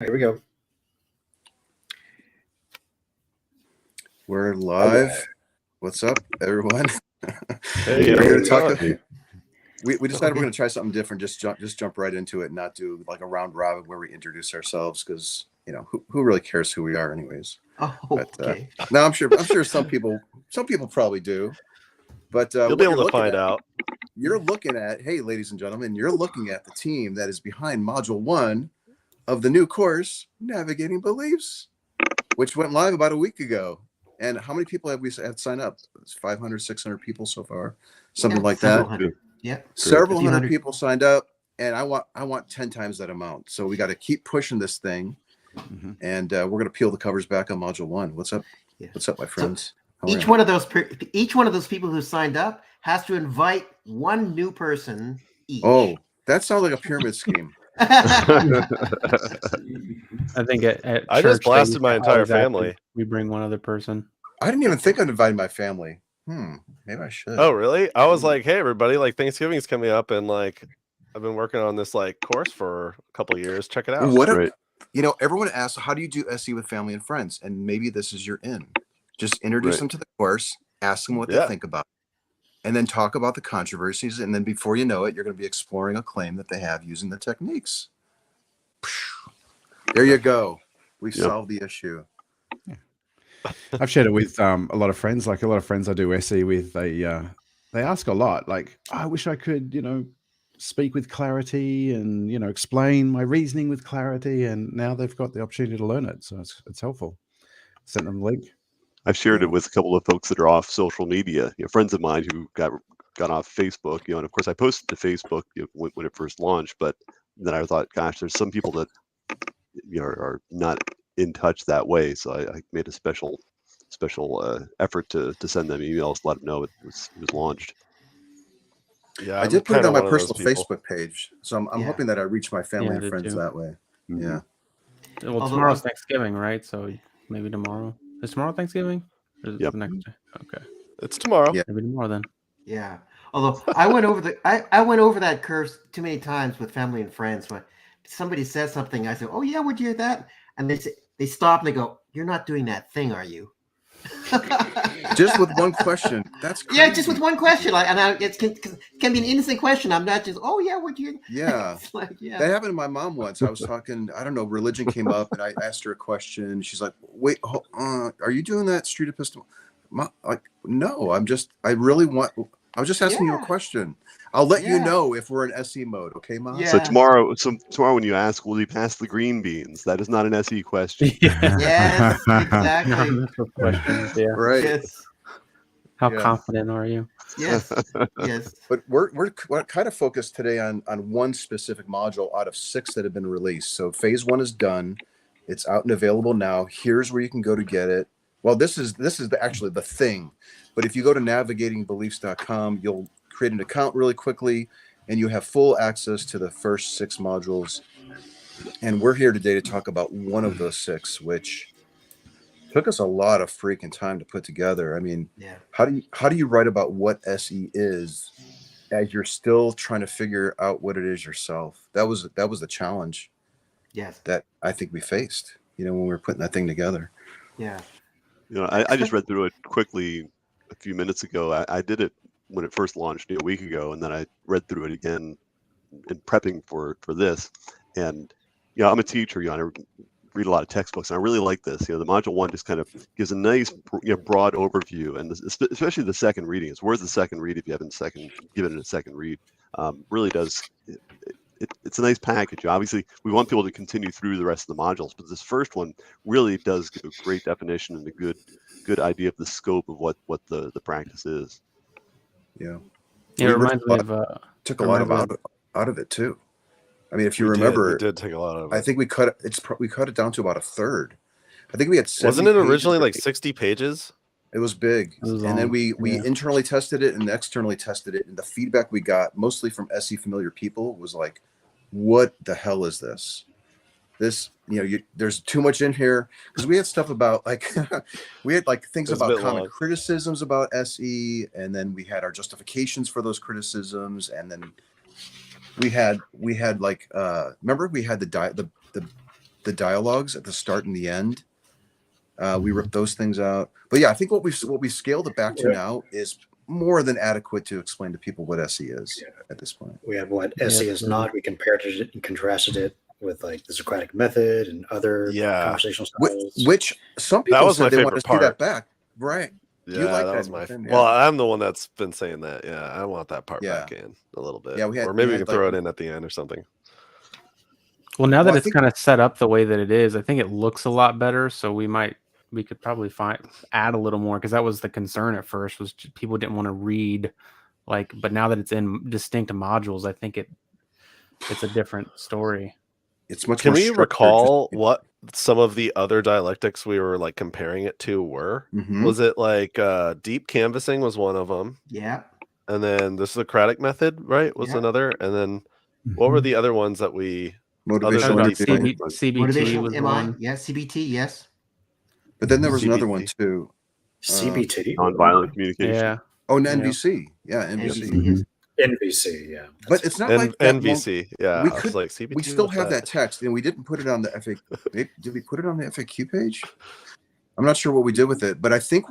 Here we go. We're live. What's up, everyone? Hey, we're here to talk. hey. We decided we're going to try something different. Just jump right into it, and not do like a round robin where we introduce ourselves, because who really cares who we are, anyways. Oh, But, okay. no, I'm sure some people probably do. But You'll be able to find out. You're looking at, hey, ladies and gentlemen, you're looking at the team that is behind Module 1 of the new course, Navigating Beliefs, which went live about a week ago. And how many people have we had sign up? It's 500, 600 people so far, something like that. Yeah, several hundred people signed up, and I want 10 times that amount. So we got to keep pushing this thing, and we're going to peel the covers back on Module 1. What's up? Yeah. What's up, my friends? So each one of those people who signed up has to invite one new person each. Oh, that sounds like a pyramid scheme. I think I just blasted my entire family. We bring one other person. I didn't even think I'd invite my family. Maybe I should. Oh, really? I was like, hey, everybody, like Thanksgiving's coming up, and like I've been working on this like course for a couple of years. Check it out. Everyone asks, how do you do SE with family and friends? And maybe this is your in. Just introduce them to the course, ask them what they think about it, and then talk about the controversies. And then before you know it, you're going to be exploring a claim that they have using the techniques. There you go. We solved the issue. I've shared it with a lot of friends. Like a lot of friends I do SE with, they ask a lot. Like, I wish I could, speak with clarity and explain my reasoning with clarity. And now they've got the opportunity to learn it, so it's helpful. Sent them the link. I've shared it with a couple of folks that are off social media. friends of mine who got off Facebook. And of course I posted to Facebook when it first launched. But then I thought, gosh, there's some people that are not in touch that way, so I made a special effort to send them emails, let them know it was launched. Yeah, I did put it on my personal Facebook page, so I'm hoping that I reach my family and friends that way. Yeah. Well, tomorrow's Thanksgiving, right? So maybe tomorrow. Is tomorrow Thanksgiving? Or is it the next day? Okay. It's tomorrow. Yeah. Maybe tomorrow then. Yeah. Although I went over I went over that curse too many times with family and friends. When somebody says something, I say, "Oh yeah, would you hear that?" And they stop and they go, "You're not doing that thing, are you?" Just with one question. That's crazy. Yeah, just with one question. It can be an innocent question. I'm not just, "Oh yeah, would you?" Yeah. It's like, yeah. That happened to my mom once. I was talking, I don't know, religion came up, and I asked her a question. She's like, "Wait, are you doing that street epistemology?" Like, no, I was just asking you a question. I'll let you know if we're in SE mode, okay, Mom? So tomorrow when you ask, will you pass the green beans? That is not an SE question. Yes, exactly. No, that's what questions, yeah. Right. Yes. How confident are you? Yes. Yes. But we're kind of focused today on one specific module out of 6 that have been released. So phase 1 is done. It's out and available now. Here's where you can go to get it. Well, this is actually the thing. But if you go to navigatingbeliefs.com, you'll create an account really quickly, and you have full access to the first 6 modules. And we're here today to talk about one of those 6, which took us a lot of freaking time to put together. I mean, how do you write about what SE is as you're still trying to figure out what it is yourself? That was the challenge. Yes. That I think we faced, when we were putting that thing together. Yeah. I just read through it quickly a few minutes ago. I did it when it first launched a week ago, and then I read through it again in prepping for this. And I'm a teacher. I read a lot of textbooks, and I really like this. The module 1 just kind of gives a nice broad overview, and especially the second reading. It's worth the second read if you haven't given it a second read. Really does. It's a nice package. Obviously, we want people to continue through the rest of the modules, but this first one really does give a great definition and a good idea of the scope of what the practice is. Yeah. It reminds me of took a lot out of it too. I mean, if you remember, we did take a lot of it. I think we cut it down to about a third. I think we had 70 Wasn't it originally like 60 pages? It was big. And then we internally tested it and externally tested it, and the feedback we got mostly from SE familiar people was like, what the hell is this? This, there's too much in here, because we had stuff about we had things about common criticisms about SE, and then we had our justifications for those criticisms, and then we had remember we had the the dialogues at the start and the end. We ripped those things out. But yeah, I think what we scaled it back to now is more than adequate to explain to people what SE is at this point. We have what SE is not. We compared it and contrasted it with like the Socratic method and other conversational styles. Which some people was said my they want to favorite see that part. back. Right. Yeah, You like that that, was my. Nathan? Well, I'm the one that's been saying that. Yeah, I want that part Yeah. back in a little bit. Yeah, or maybe we had, can throw it in at the end or something. Well, now that Well, I it's think- kind of set up the way that it is, I think it looks a lot better. So we could probably add a little more, because that was the concern at first, was people didn't want to read but now that it's in distinct modules, I think it's a different story. It's much Can more we structured, recall what some of the other dialectics we were like comparing it to were? Mhm. Was it like deep canvassing was one of them, Yeah. and then the Socratic method, right, was Yeah. another, and then what were the other ones that we? motivational Other than interviewing. CBT Motivational was MI. one. Yeah. CBT. Yes. But then there was another one CBT. too. CBT, Nonviolent communication. Yeah. Oh, and Yeah. NVC. Yeah, NVC. NVC, yes. NVC, yeah. But it's not like that long- NVC. Yeah, we I was could- like CBT. we still what's have that text, and we didn't put it on the FAQ. Did we put it on the FAQ page? I'm not sure what we did with it, but I think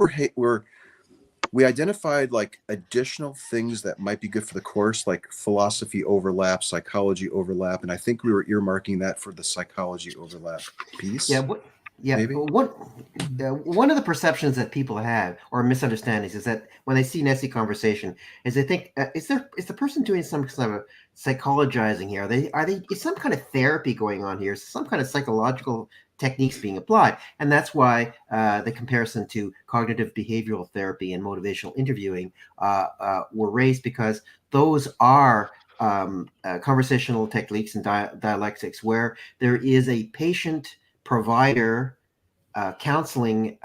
we identified like additional things that might be good for the course, like philosophy overlap, psychology overlap, and I think we were earmarking that for the psychology overlap piece. Yeah. Maybe? One of the perceptions that people have, or misunderstandings, is that when they see an SE conversation, is they think is the person doing some kind of psychologizing here? Is some kind of therapy going on here? Is some kind of psychological techniques being applied? And that's why the comparison to cognitive behavioral therapy and motivational interviewing were raised, because those are conversational techniques and dialectics where there is a patient provider counseling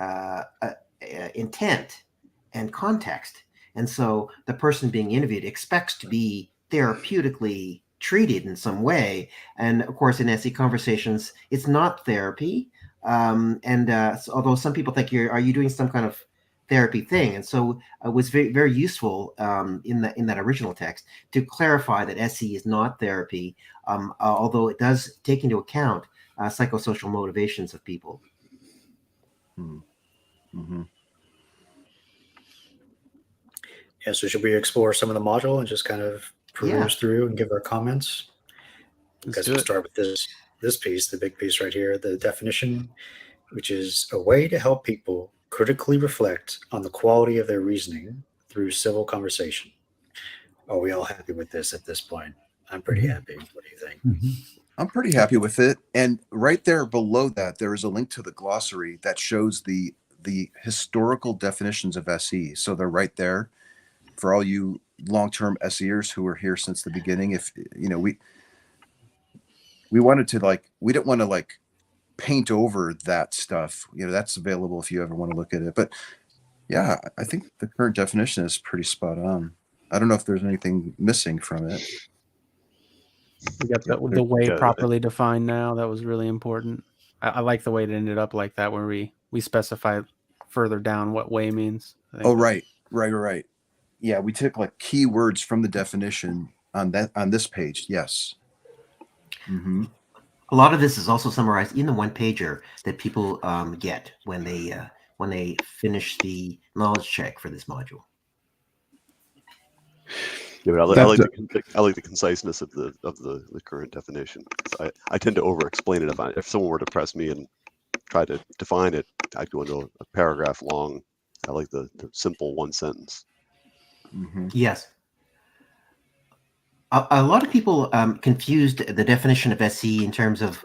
intent and context. And so the person being interviewed expects to be therapeutically treated in some way. And of course, in SE conversations, it's not therapy. Although some people think are you doing some kind of therapy thing? And so it was very, very useful in that original text to clarify that SE is not therapy, although it does take into account psychosocial motivations of people. Mm-hmm. Yeah, so should we explore some of the module and just kind of peruse through and give our comments? I guess we'll start with this piece, the big piece right here, the definition, which is a way to help people critically reflect on the quality of their reasoning through civil conversation. Are we all happy with this at this point? I'm pretty happy. What do you think? I'm pretty happy with it. And right there below that, there is a link to the glossary that shows the historical definitions of SE. So they're right there for all you long-term SEers who are here since the beginning. If we wanted to we didn't want to paint over that stuff. That's available if you ever want to look at it. But yeah, I think the current definition is pretty spot on. I don't know if there's anything missing from it. We got the way properly defined now. That was really important. I like the way it ended up like that, where we specify further down what way means. Oh, right. Yeah, we took key words from the definition on this page. Yes. Mm-hmm. A lot of this is also summarized in the one pager that people get when they finish the knowledge check for this module. Yeah, but I like the conciseness of the current definition. I tend to over-explain it. If someone were to press me and try to define it, I'd go into a paragraph long. I like the simple one sentence. Mm-hmm. Yes. A lot of people confused the definition of SE in terms of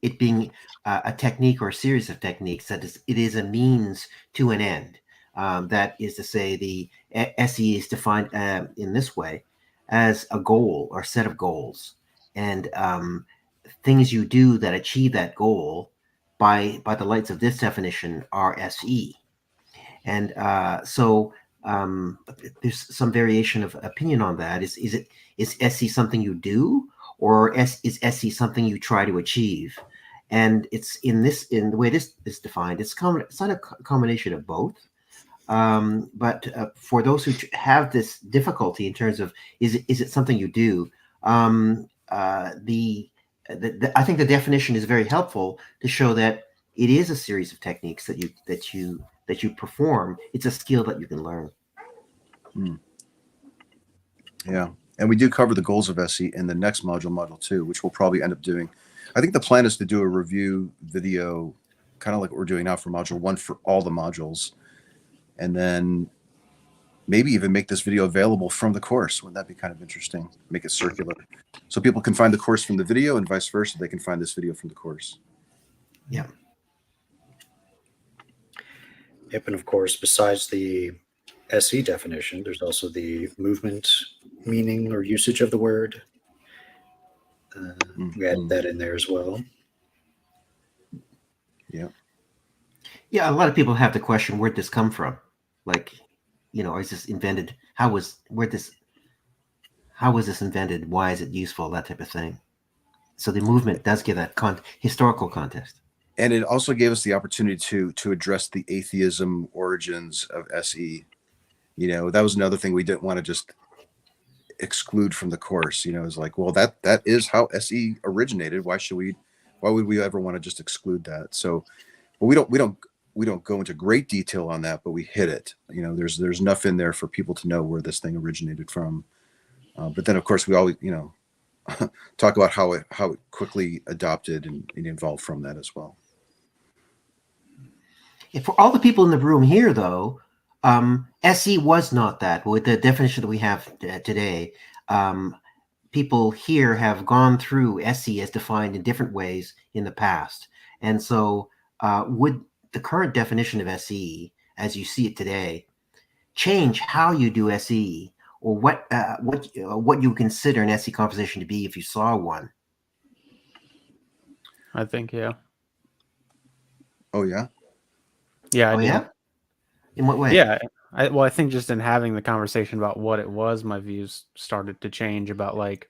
it being a technique or a series of techniques. That it is a means to an end. That is to say, the SE is defined in this way as a goal or set of goals, and things you do that achieve that goal by the lights of this definition are SE. And so there's some variation of opinion on that. Is SE something you do, or is SE something you try to achieve? And it's in the way this is defined, it's not a combination of both. But for those who have this difficulty in terms of is it something you do, the I think the definition is very helpful to show that it is a series of techniques that you perform. It's a skill that you can learn. Yeah. And we do cover the goals of SE in the next module, module 2, which we'll probably end up doing. I think the plan is to do a review video, kind of like what we're doing now for module 1 for all the modules. And then maybe even make this video available from the course. Wouldn't that be kind of interesting? Make it circular. So people can find the course from the video and vice versa. They can find this video from the course. Yeah. Yep, and of course, besides the SE definition, there's also the movement meaning or usage of the word. We added that in there as well. Yeah. Yeah, a lot of people have the question, where'd this come from? Like, is this invented? How was this invented? Why is it useful? That type of thing. So the movement does give that historical context. And it also gave us the opportunity to address the atheism origins of SE. That was another thing we didn't want to just exclude from the course. It's like, well, that is how SE originated. Why would we ever want to just exclude that? So, but we don't go into great detail on that, but we hit it. There's enough in there for people to know where this thing originated from. But then, of course, we always, talk about how it quickly adopted and evolved from that as well. Yeah, for all the people in the room here, though, SE was not that. With the definition that we have today, people here have gone through SE as defined in different ways in the past. And so would the current definition of SE, as you see it today, change how you do SE, or what you consider an SE conversation to be if you saw one? I think, yeah. Oh, yeah? Yeah, I do. Yeah? In what way? Yeah. I think just in having the conversation about what it was, my views started to change about like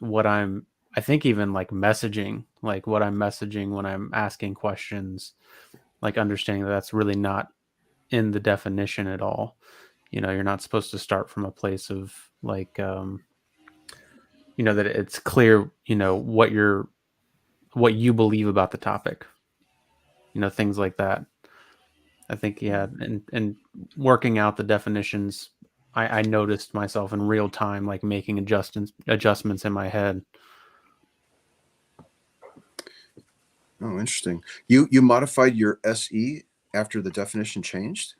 I think even like messaging, like what I'm messaging when I'm asking questions, like understanding that that's really not in the definition at all. You're not supposed to start from a place of like, that it's clear, what you believe about the topic, things like that. I think, yeah. And working out the definitions, I noticed myself in real time, like making adjustments in my head. Oh, interesting. You modified your SE after the definition changed?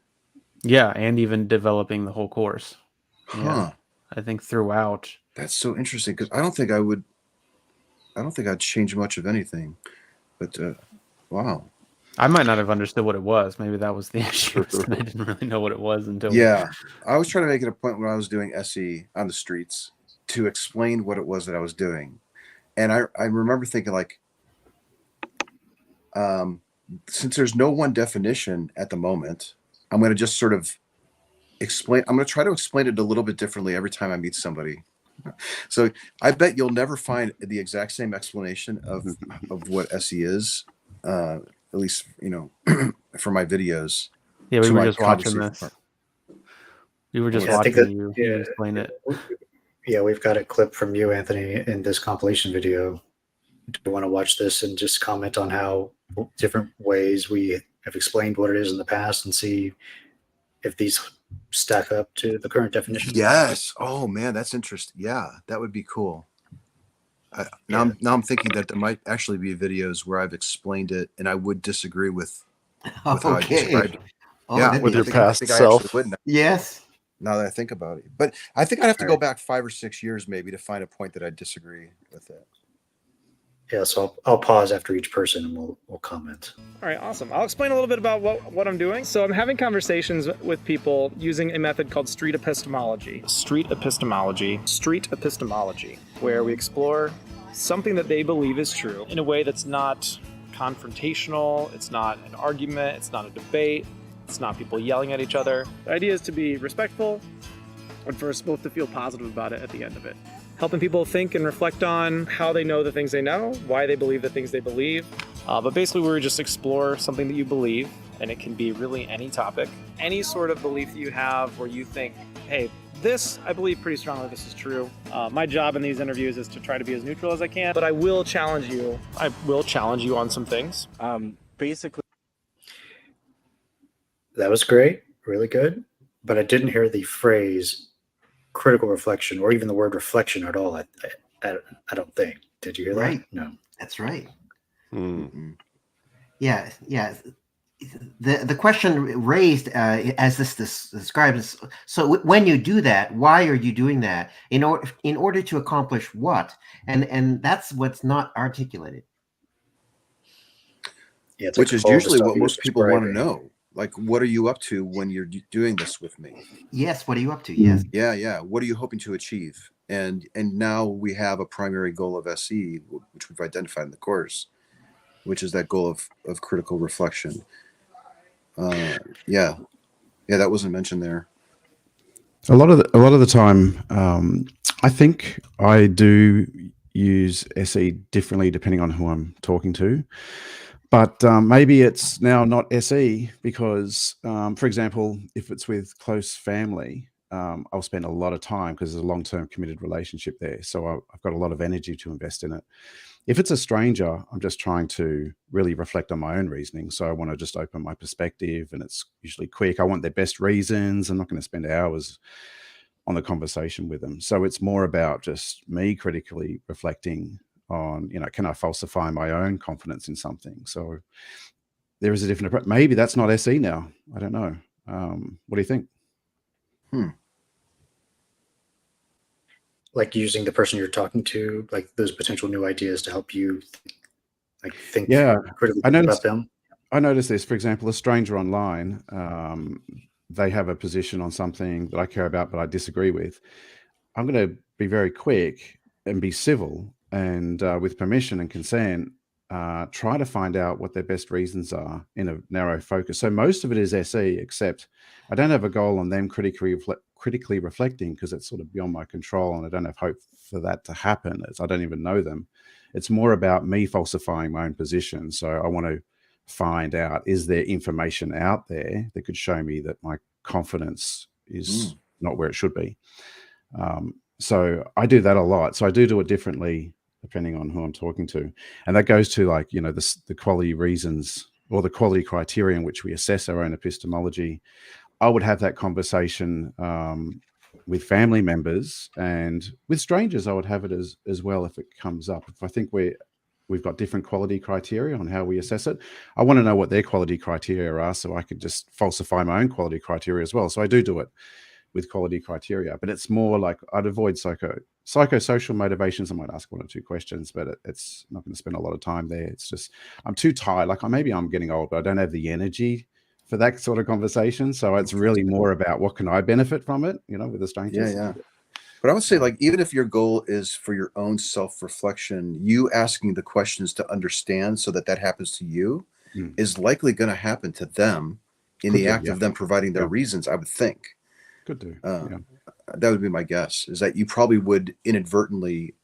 Yeah, and even developing the whole course. Huh. Yeah, I think throughout. That's so interesting, because I don't think I'd change much of anything. But wow. I might not have understood what it was. Maybe that was the issue. I didn't really know what it was until. Yeah, I was trying to make it a point when I was doing SE on the streets to explain what it was that I was doing. And I remember thinking, like, since there's no one definition at the moment, I'm going to just sort of I'm going to try to explain it a little bit differently every time I meet somebody. So I bet you'll never find the exact same explanation of what SE is, at least, for my videos. Yeah, we were just watching this. We were just watching you explain it. Yeah, we've got a clip from you, Anthony, in this compilation video. Do you want to watch this and just comment on how different ways we have explained what it is in the past and see if these stack up to the current definition? Yes. Oh man, that's interesting. Yeah, that would be cool. Now I'm thinking that there might actually be videos where I've explained it and I would disagree with how I described it. Yeah, with your past self. Yes. Now that I think about it, but I think I'd have to go back 5 or 6 years maybe to find a point that I disagree with it. Yeah, so I'll pause after each person and we'll comment. All right, awesome. I'll explain a little bit about what I'm doing. So I'm having conversations with people using a method called Street Epistemology. Street Epistemology, where we explore something that they believe is true in a way that's not confrontational, it's not an argument, it's not a debate, it's not people yelling at each other. The idea is to be respectful and for us both to feel positive about it at the end of it. Helping people think and reflect on how they know the things they know, why they believe the things they believe. But basically, we just explore something that you believe, and it can be really any topic. Any sort of belief that you have where you think, hey, This, I believe pretty strongly this is true. My job in these interviews is to try to be as neutral as I can, but I will challenge you. I will challenge you on some things. Basically, That was great, really good. But I didn't hear the phrase critical reflection or even the word reflection at all. I don't think. Did you hear that? Right. No. That's right. Hmm. Yeah. The question raised as this describes. So when you do that, why are you doing that? In order to accomplish what? And that's what's not articulated. Yeah, it's Which like is all the usually stuff what you most people want to describing. know. Like, what are you up to when you're doing this with me? Yes. What are you up to? Yes. Yeah. What are you hoping to achieve? And now we have a primary goal of SE, which we've identified in the course, which is that goal of critical reflection. Yeah, that wasn't mentioned there. A lot of the time, I think I do use SE differently depending on who I'm talking to. But maybe it's now not SE because, for example, if it's with close family, I'll spend a lot of time because there's a long-term committed relationship there. So I've got a lot of energy to invest in it. If it's a stranger, I'm just trying to really reflect on my own reasoning. So I want to just open my perspective, and it's usually quick. I want their best reasons. I'm not going to spend hours on the conversation with them. So it's more about just me critically reflecting on, can I falsify my own confidence in something? So there is a different approach. Maybe that's not SE now. I don't know. What do you think? Like using the person you're talking to, like those potential new ideas to help you think Yeah, critically I noticed. about them. I noticed this, for example, a stranger online, they have a position on something that I care about, but I disagree with. I'm going to be very quick and be civil and with permission and consent, try to find out what their best reasons are in a narrow focus. So most of it is SE, except I don't have a goal on them critically reflecting because it's sort of beyond my control, and I don't have hope for that to happen. I don't even know them. It's more about me falsifying my own position. So I want to find out, is there information out there that could show me that my confidence is not where it should be? So I do that a lot. So I do it differently depending on who I'm talking to. And that goes to the quality reasons or the quality criteria in which we assess our own epistemology. I would have that conversation with family members, and with strangers, I would have it as well if it comes up. If I think we've got different quality criteria on how we assess it, I want to know what their quality criteria are so I could just falsify my own quality criteria as well. So I do it with quality criteria, but it's more like I'd avoid psychosocial motivations. I might ask one or two questions, but it's not going to spend a lot of time there. It's just, I'm too tired. Maybe I'm getting old, but I don't have the energy for that sort of conversation. So it's really more about what can I benefit from it, with a stranger. Yeah. But I would say, even if your goal is for your own self-reflection, you asking the questions to understand so that happens to you is likely going to happen to them in the act of them providing their reasons, I would think. Could do. That would be my guess, is that you probably would inadvertently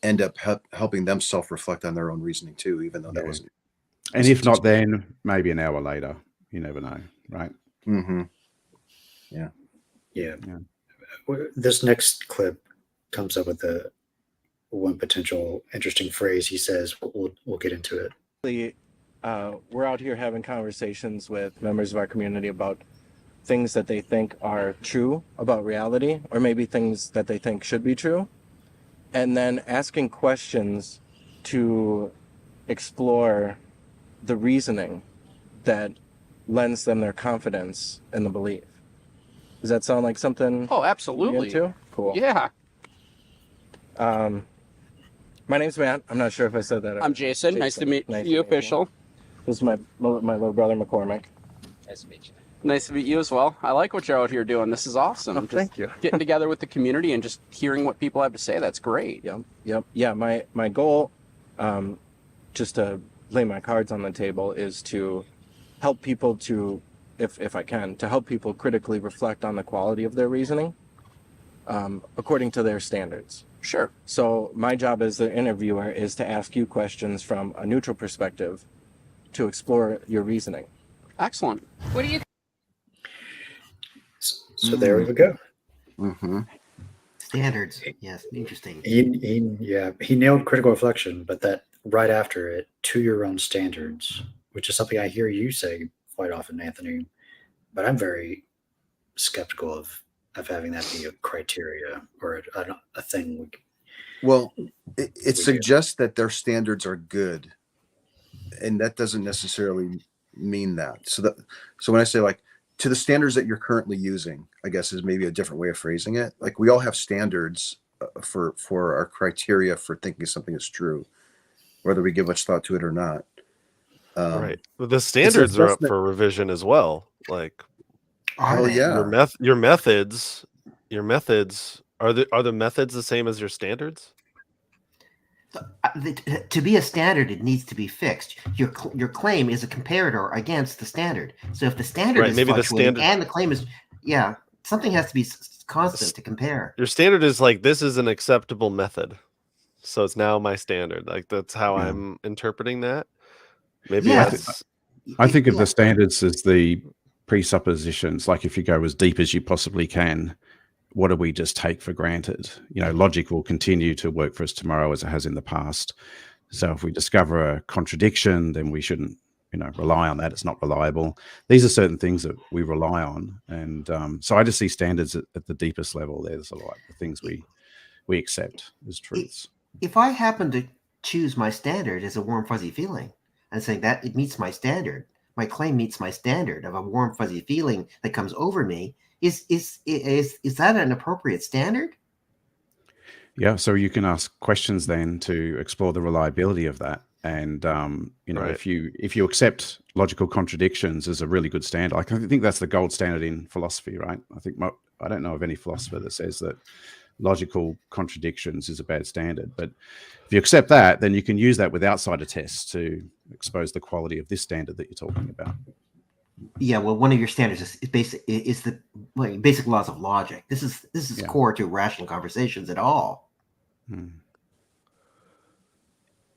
end up helping them self-reflect on their own reasoning too, even though that wasn't. And if not, then maybe an hour later. You never know, right? Mm-hmm. Yeah. This next clip comes up with one potential interesting phrase. He says, we'll get into it. We're out here having conversations with members of our community about things that they think are true about reality, or maybe things that they think should be true, and then asking questions to explore the reasoning that lends them their confidence in the belief. Does that sound like something? Oh, absolutely. You're into? Cool. Yeah. My name's Matt. I'm not sure if I said that. I'm Jason. Nice to meet you, official. This is my little brother, McCormick. Nice to meet you. Nice to meet you as well. I like what you're out here doing. This is awesome. Oh, thank you. Getting together with the community and just hearing what people have to say. That's great. Yep. Yeah, my goal, just to lay my cards on the table, is to help people to, if I can, to help people critically reflect on the quality of their reasoning according to their standards. Sure. So my job as the interviewer is to ask you questions from a neutral perspective to explore your reasoning. Excellent. What do you So there we go. Mm-hmm. Standards. Yes, interesting. He nailed critical reflection, but that right after it, to your own standards, which is something I hear you say quite often, Anthony. But I'm very skeptical of having that be a criteria or a thing. Well, it suggests that their standards are good, and that doesn't necessarily mean that. So when I say like to the standards that you're currently using, I guess is maybe a different way of phrasing it. Like we all have standards for our criteria for thinking something is true, whether we give much thought to it or not. Right. But the standards are up for revision as well. Like, oh yeah, your methods are the methods the same as your standards? To be a standard, it needs to be fixed. Your claim is a comparator against the standard. So if the standard is fluctuating and the claim is, something has to be constant to compare. Your standard is like, this is an acceptable method, so it's now my standard. Like that's how I'm interpreting that. Maybe I think of the standards as the presuppositions. Like if you go as deep as you possibly can, what do we just take for granted? Logic will continue to work for us tomorrow as it has in the past. So if we discover a contradiction, then we shouldn't, rely on that. It's not reliable. These are certain things that we rely on. And so I just see standards at the deepest level. There's a lot of things we accept as truths. If I happen to choose my standard as a warm, fuzzy feeling and saying that it meets my standard, my claim meets my standard of a warm, fuzzy feeling that comes over me, is that an appropriate standard? Yeah, so you can ask questions then to explore the reliability of that, and if you accept logical contradictions as a really good standard, I think that's the gold standard in philosophy, right? I don't know of any philosopher that says that logical contradictions is a bad standard, but if you accept that, then you can use that with outsider tests to expose the quality of this standard that you're talking about. Yeah, well, one of your standards is the basic laws of logic. This is core to rational conversations at all.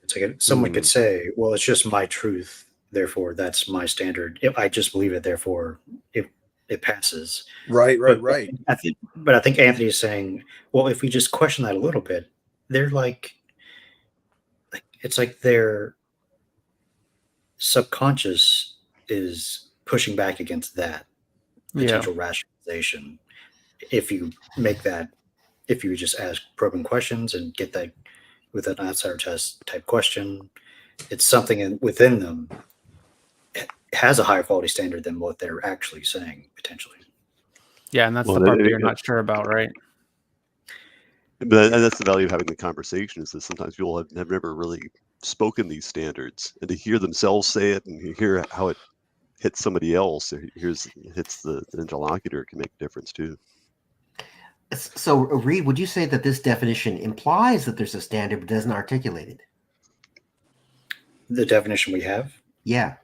It's like someone could say, "Well, it's just my truth, therefore that's my standard. If I just believe it, therefore it passes." Right. But I think Anthony is saying, well, if we just question that a little bit, they're like it's like their subconscious is pushing back against that potential rationalization. If you just ask probing questions and get that with an outsider test type question, it's something within them has a higher quality standard than what they're actually saying potentially. Yeah, and that's the part that you're not sure about, right? But that's the value of having the conversation, is that sometimes people have never really spoken these standards, and to hear themselves say it and hear how it hits somebody else, or hits the interlocutor, can make a difference too. So, Reed, would you say that this definition implies that there's a standard but doesn't articulate it? The definition we have? Yeah.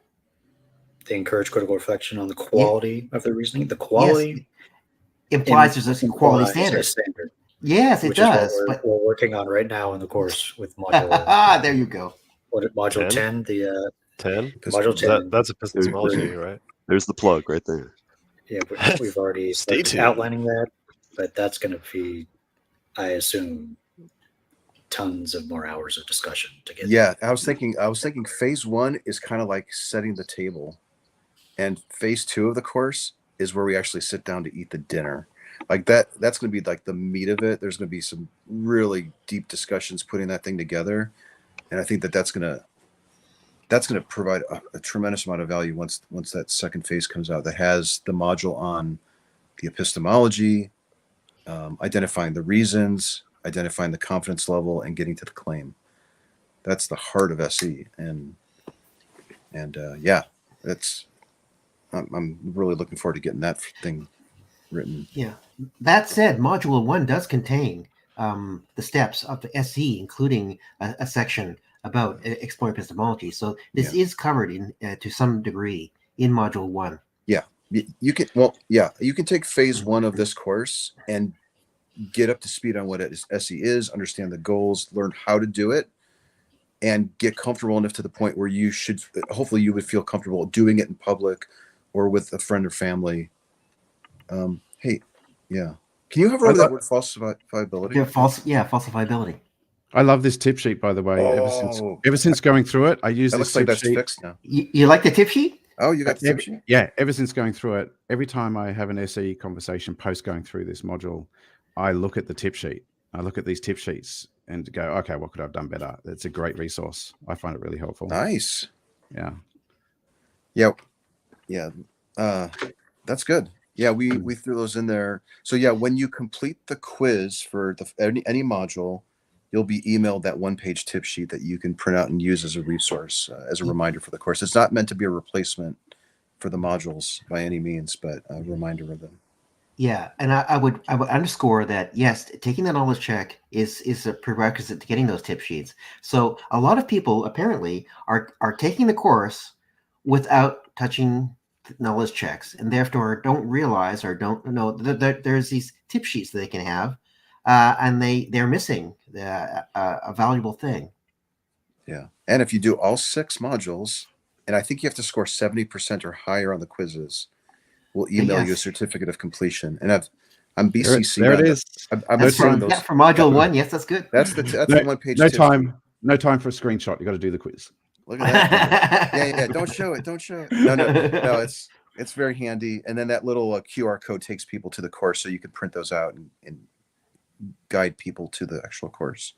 They encourage critical reflection on the quality of the reasoning. The quality implies there's a quality standard. Yes, it does. We're working on right now in the course with module. There you go. Module 10? The 10? Module 10. That's epistemology, right? There's the plug right there. Yeah, we've already started outlining that, but that's going to be, I assume, tons of more hours of discussion to get. Yeah, I was thinking phase 1 is kind of like setting the table, and phase 2 of the course is where we actually sit down to eat the dinner. Like that's going to be like the meat of it. There's going to be some really deep discussions putting that thing together, and I think that's going to provide a tremendous amount of value once that second phase comes out. That has the module on the epistemology, identifying the reasons, identifying the confidence level, and getting to the claim. That's the heart of SE, and that's. I'm really looking forward to getting that thing written. Yeah. That said, Module 1 does contain the steps of the SE, including a section about exploring epistemology. So this is covered to some degree in Module 1. Yeah, you can take phase 1 of this course and get up to speed on what SE is, understand the goals, learn how to do it, and get comfortable enough to the point where you would feel comfortable doing it in public or with a friend or family. Can you hover over that word falsifiability? Falsifiability. I love this tip sheet, by the way. Ever since going through it, I use That this looks like tip that's sheet. fixed now. You like the tip sheet? Oh, you got the tip sheet? Yeah, ever since going through it, every time I have an SE conversation post going through this module, I look at the tip sheet. I look at these tip sheets and go, okay, what could I have done better? It's a great resource. I find it really helpful. Nice. Yeah. Yep. Yeah. That's good. Yeah, we threw those in there. So yeah, when you complete the quiz for any module, you'll be emailed that one-page tip sheet that you can print out and use as a resource, as a reminder for the course. It's not meant to be a replacement for the modules by any means, but a reminder of them. Yeah, and I would underscore that, yes, taking the knowledge check is a prerequisite to getting those tip sheets. So a lot of people apparently are taking the course without touching knowledge checks, and therefore don't realize or don't know that there's these tip sheets that they can have, and they're missing a valuable thing. Yeah, and if you do all 6 modules, and I think you have to score 70% or higher on the quizzes, we'll email you a certificate of completion. And I'm BCC. There it is. I'm sending those. Yeah, for module 1. Yes, that's good. That's the one-page. No time for a screenshot. You got to do the quiz. Look at that. yeah. Don't show it. No. It's very handy. And then that little QR code takes people to the course, so you can print those out and guide people to the actual course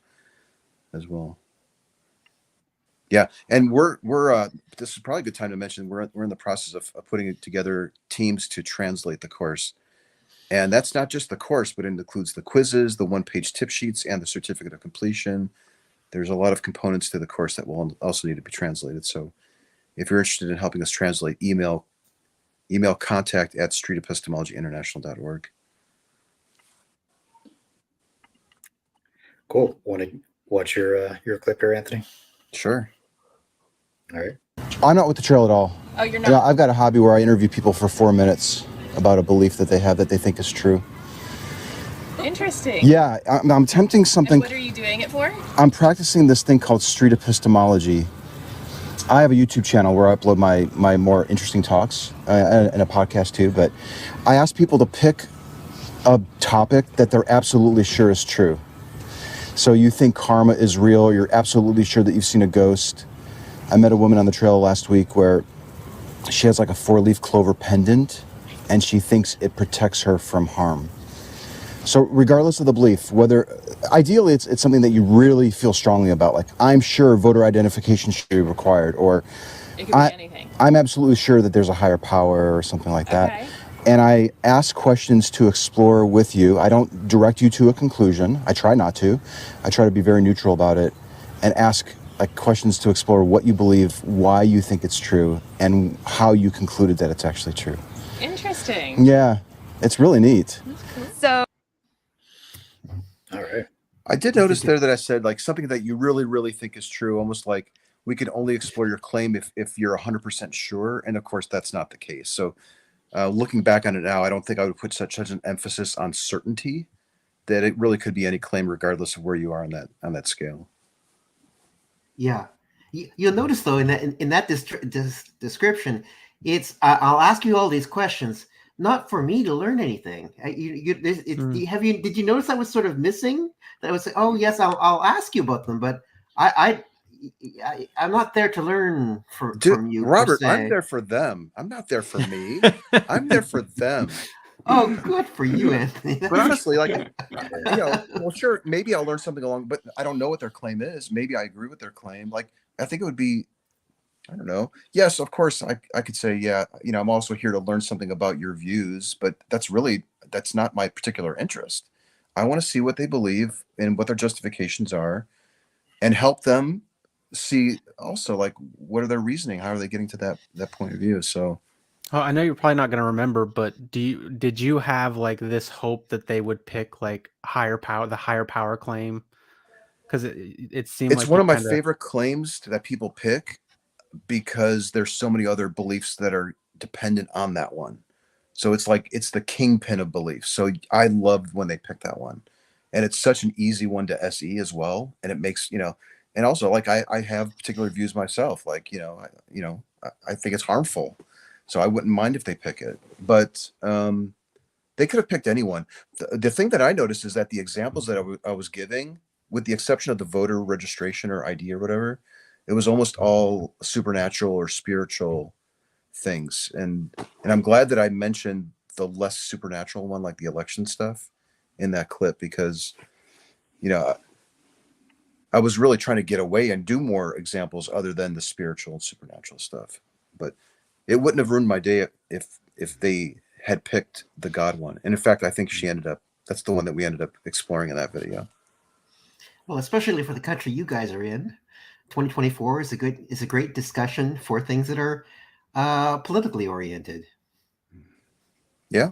as well. Yeah, and we're this is probably a good time to mention we're in the process of putting together teams to translate the course, and that's not just the course, but it includes the quizzes, the one-page tip sheets, and the certificate of completion. There's a lot of components to the course that will also need to be translated. So, if you're interested in helping us translate, email contact@streetepistemologyinternational.org. Cool. Want to watch your clip here, Anthony? Sure. All right. I'm not with the trail at all. Oh, you're not? Yeah, I've got a hobby where I interview people for 4 minutes about a belief that they have that they think is true. Interesting. Yeah, I'm attempting something. And what are you doing it for? I'm practicing this thing called street epistemology. I have a YouTube channel where I upload my more interesting talks and a podcast too, but I ask people to pick a topic that they're absolutely sure is true. So you think karma is real, you're absolutely sure that you've seen a ghost. I met a woman on the trail last week where she has like a 4-leaf clover pendant and she thinks it protects her from harm. So regardless of the belief, whether ideally it's something that you really feel strongly about, like I'm sure voter identification should be required, or it could be anything. I'm absolutely sure that there's a higher power or something like that. Okay. And I ask questions to explore with you. I don't direct you to a conclusion. I try not to. I try to be very neutral about it and ask like questions to explore what you believe, why you think it's true, and how you concluded that it's actually true. Interesting. Yeah, it's really neat. So, all right. I did notice there that I said like something that you really, really think is true, almost like we could only explore your claim if you're 100% sure. And of course, that's not the case. So looking back on it now, I don't think I would put such an emphasis on certainty that it really could be any claim regardless of where you are on that scale. Yeah, you'll notice though in that description, it's I'll ask you all these questions, not for me to learn anything. Did you notice that was sort of missing? That was oh yes, I'll ask you about them, but I'm not there to learn from you, Robert. I'm there for them. I'm not there for me. I'm there for them. Oh, good for you, Anthony. But honestly, like, well, sure, maybe I'll learn something along, but I don't know what their claim is. Maybe I agree with their claim. Like, I think it would be, I don't know. Yes, of course, I could say, yeah, I'm also here to learn something about your views, but that's not my particular interest. I want to see what they believe and what their justifications are and help them see also, like, what are their reasoning? How are they getting to that point of view? So, oh, I know you're probably not going to remember, but did you have like this hope that they would pick like the higher power claim? Because it seemed it's like one of my favorite claims that people pick because there's so many other beliefs that are dependent on that one. So it's like it's the kingpin of beliefs. So I loved when they picked that one, and it's such an easy one to SE as well. And it makes and also like I have particular views myself. Like I think it's harmful. So I wouldn't mind if they pick it, but They could have picked anyone. The thing that I noticed is that the examples that I was giving, with the exception of the voter registration or ID or whatever, it was almost all supernatural or spiritual things. And I'm glad that I mentioned the less supernatural one, like the election stuff, in that clip, because, you know, I was really trying to get away and do more examples other than the spiritual and supernatural stuff. But it wouldn't have ruined my day if they had picked the God one. And in fact, I think that's the one that we ended up exploring in that video. Well, especially for the country you guys are in, 2024 is a great discussion for things that are politically oriented. Yeah.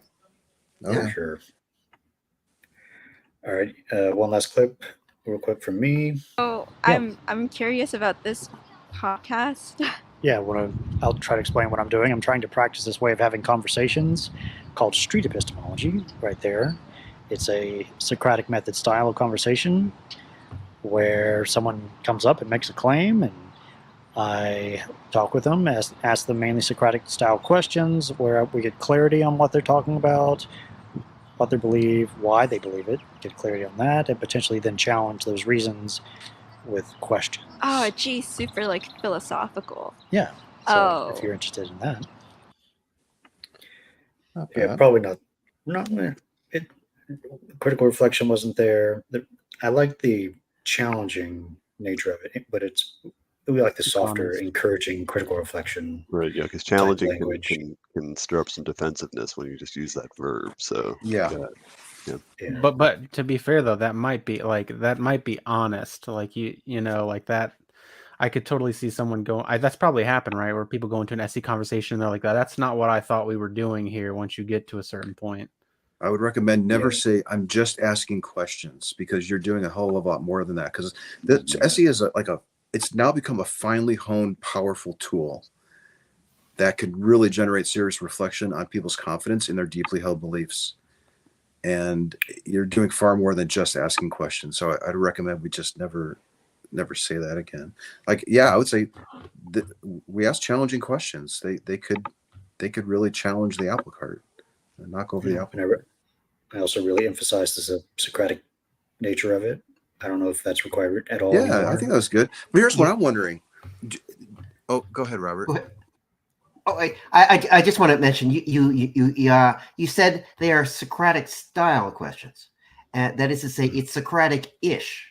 Yeah, sure. All right, one last clip, real quick from me. Oh, Yeah. I'm curious about this podcast. Yeah, I'll try to explain what I'm doing. I'm trying to practice this way of having conversations called street epistemology right there. It's a Socratic method style of conversation where someone comes up and makes a claim, and I talk with them, ask them mainly Socratic style questions where we get clarity on what they're talking about, what they believe, why they believe it, get clarity on that, and potentially then challenge those reasons with questions. Oh, geez, super like philosophical. Yeah. So Oh. if you're interested in that. Yeah, probably not. Critical reflection wasn't there. I like the challenging nature of it, but we like the softer, encouraging critical reflection. Right, yeah, because challenging can stir up some defensiveness when you just use that verb. So yeah. But to be fair though, that might be honest. Like you know, like that. I could totally see someone go. That's probably happened, right? Where people go into an SE conversation, and they're like, "That's not what I thought we were doing here." Once you get to a certain point, I would recommend never say, "I'm just asking questions," because you're doing a whole lot more than that. Because the SE is it's now become a finely honed, powerful tool that could really generate serious reflection on people's confidence in their deeply held beliefs. And you're doing far more than just asking questions. So I'd recommend we just never say that again. Like, yeah, I would say that we ask challenging questions. They could really challenge the apple cart and knock over the apple. And I also really emphasized the Socratic nature of it. I don't know if that's required at all. Yeah, anymore. I think that was good. But here's what I'm wondering. Oh, go ahead, Robert. Go ahead. Oh, I just want to mention you said they are Socratic style questions, that is to say, it's Socratic-ish,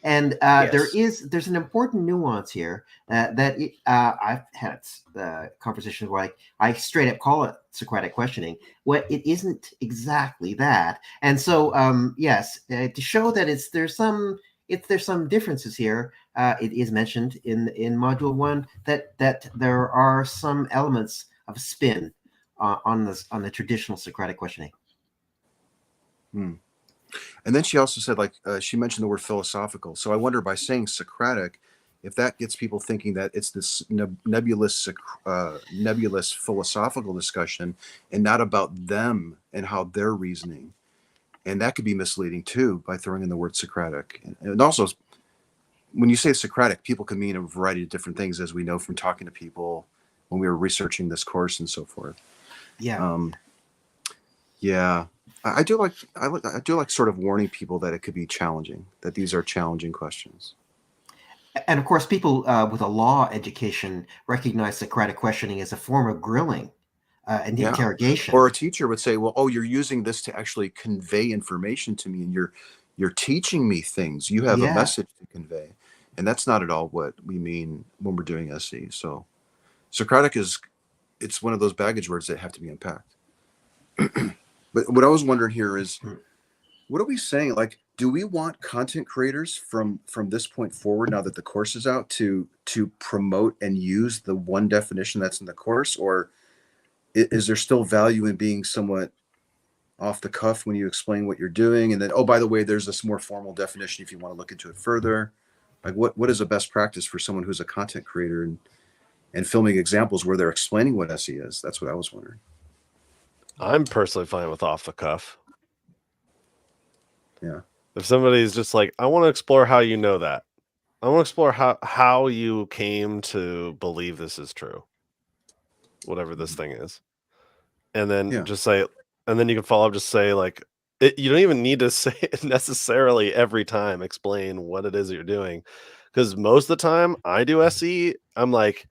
and Yes. there's an important nuance here that I've had conversations where I straight up call it Socratic questioning. Well, it isn't exactly that, and so yes, to show that there's some differences here. It is mentioned in module 1 that there are some elements of spin on the traditional Socratic questioning. And then she also said, she mentioned the word philosophical. So I wonder, by saying Socratic, if that gets people thinking that it's this nebulous philosophical discussion and not about them and how they're reasoning. And that could be misleading too by throwing in the word Socratic. And also, when you say Socratic, people can mean a variety of different things, as we know from talking to people when we were researching this course and so forth. Yeah. Yeah. I do like sort of warning people that it could be challenging, that these are challenging questions. And of course, people with a law education recognize Socratic questioning as a form of grilling and interrogation. Or a teacher would say, well, you're using this to actually convey information to me, and you're teaching me things. You have a message to convey. And that's not at all what we mean when we're doing SE. So Socratic it's one of those baggage words that have to be unpacked. But what I was wondering here is, what are we saying? Like, do we want content creators from this point forward, now that the course is out, to promote and use the one definition that's in the course? Or is there still value in being somewhat off the cuff when you explain what you're doing? And then, oh, by the way, there's this more formal definition if you want to look into it further. Like, what is a best practice for someone who's a content creator and filming examples where they're explaining what SE is? That's what I was wondering. I'm personally fine with off the cuff. Yeah. If somebody's just like, I want to explore how you know that. I want to explore how you came to believe this is true. Whatever this thing is. And then just say, and then you can follow up, just say like, you don't even need to say it necessarily every time, explain what it is that you're doing. Because most of the time I do SE, I'm like,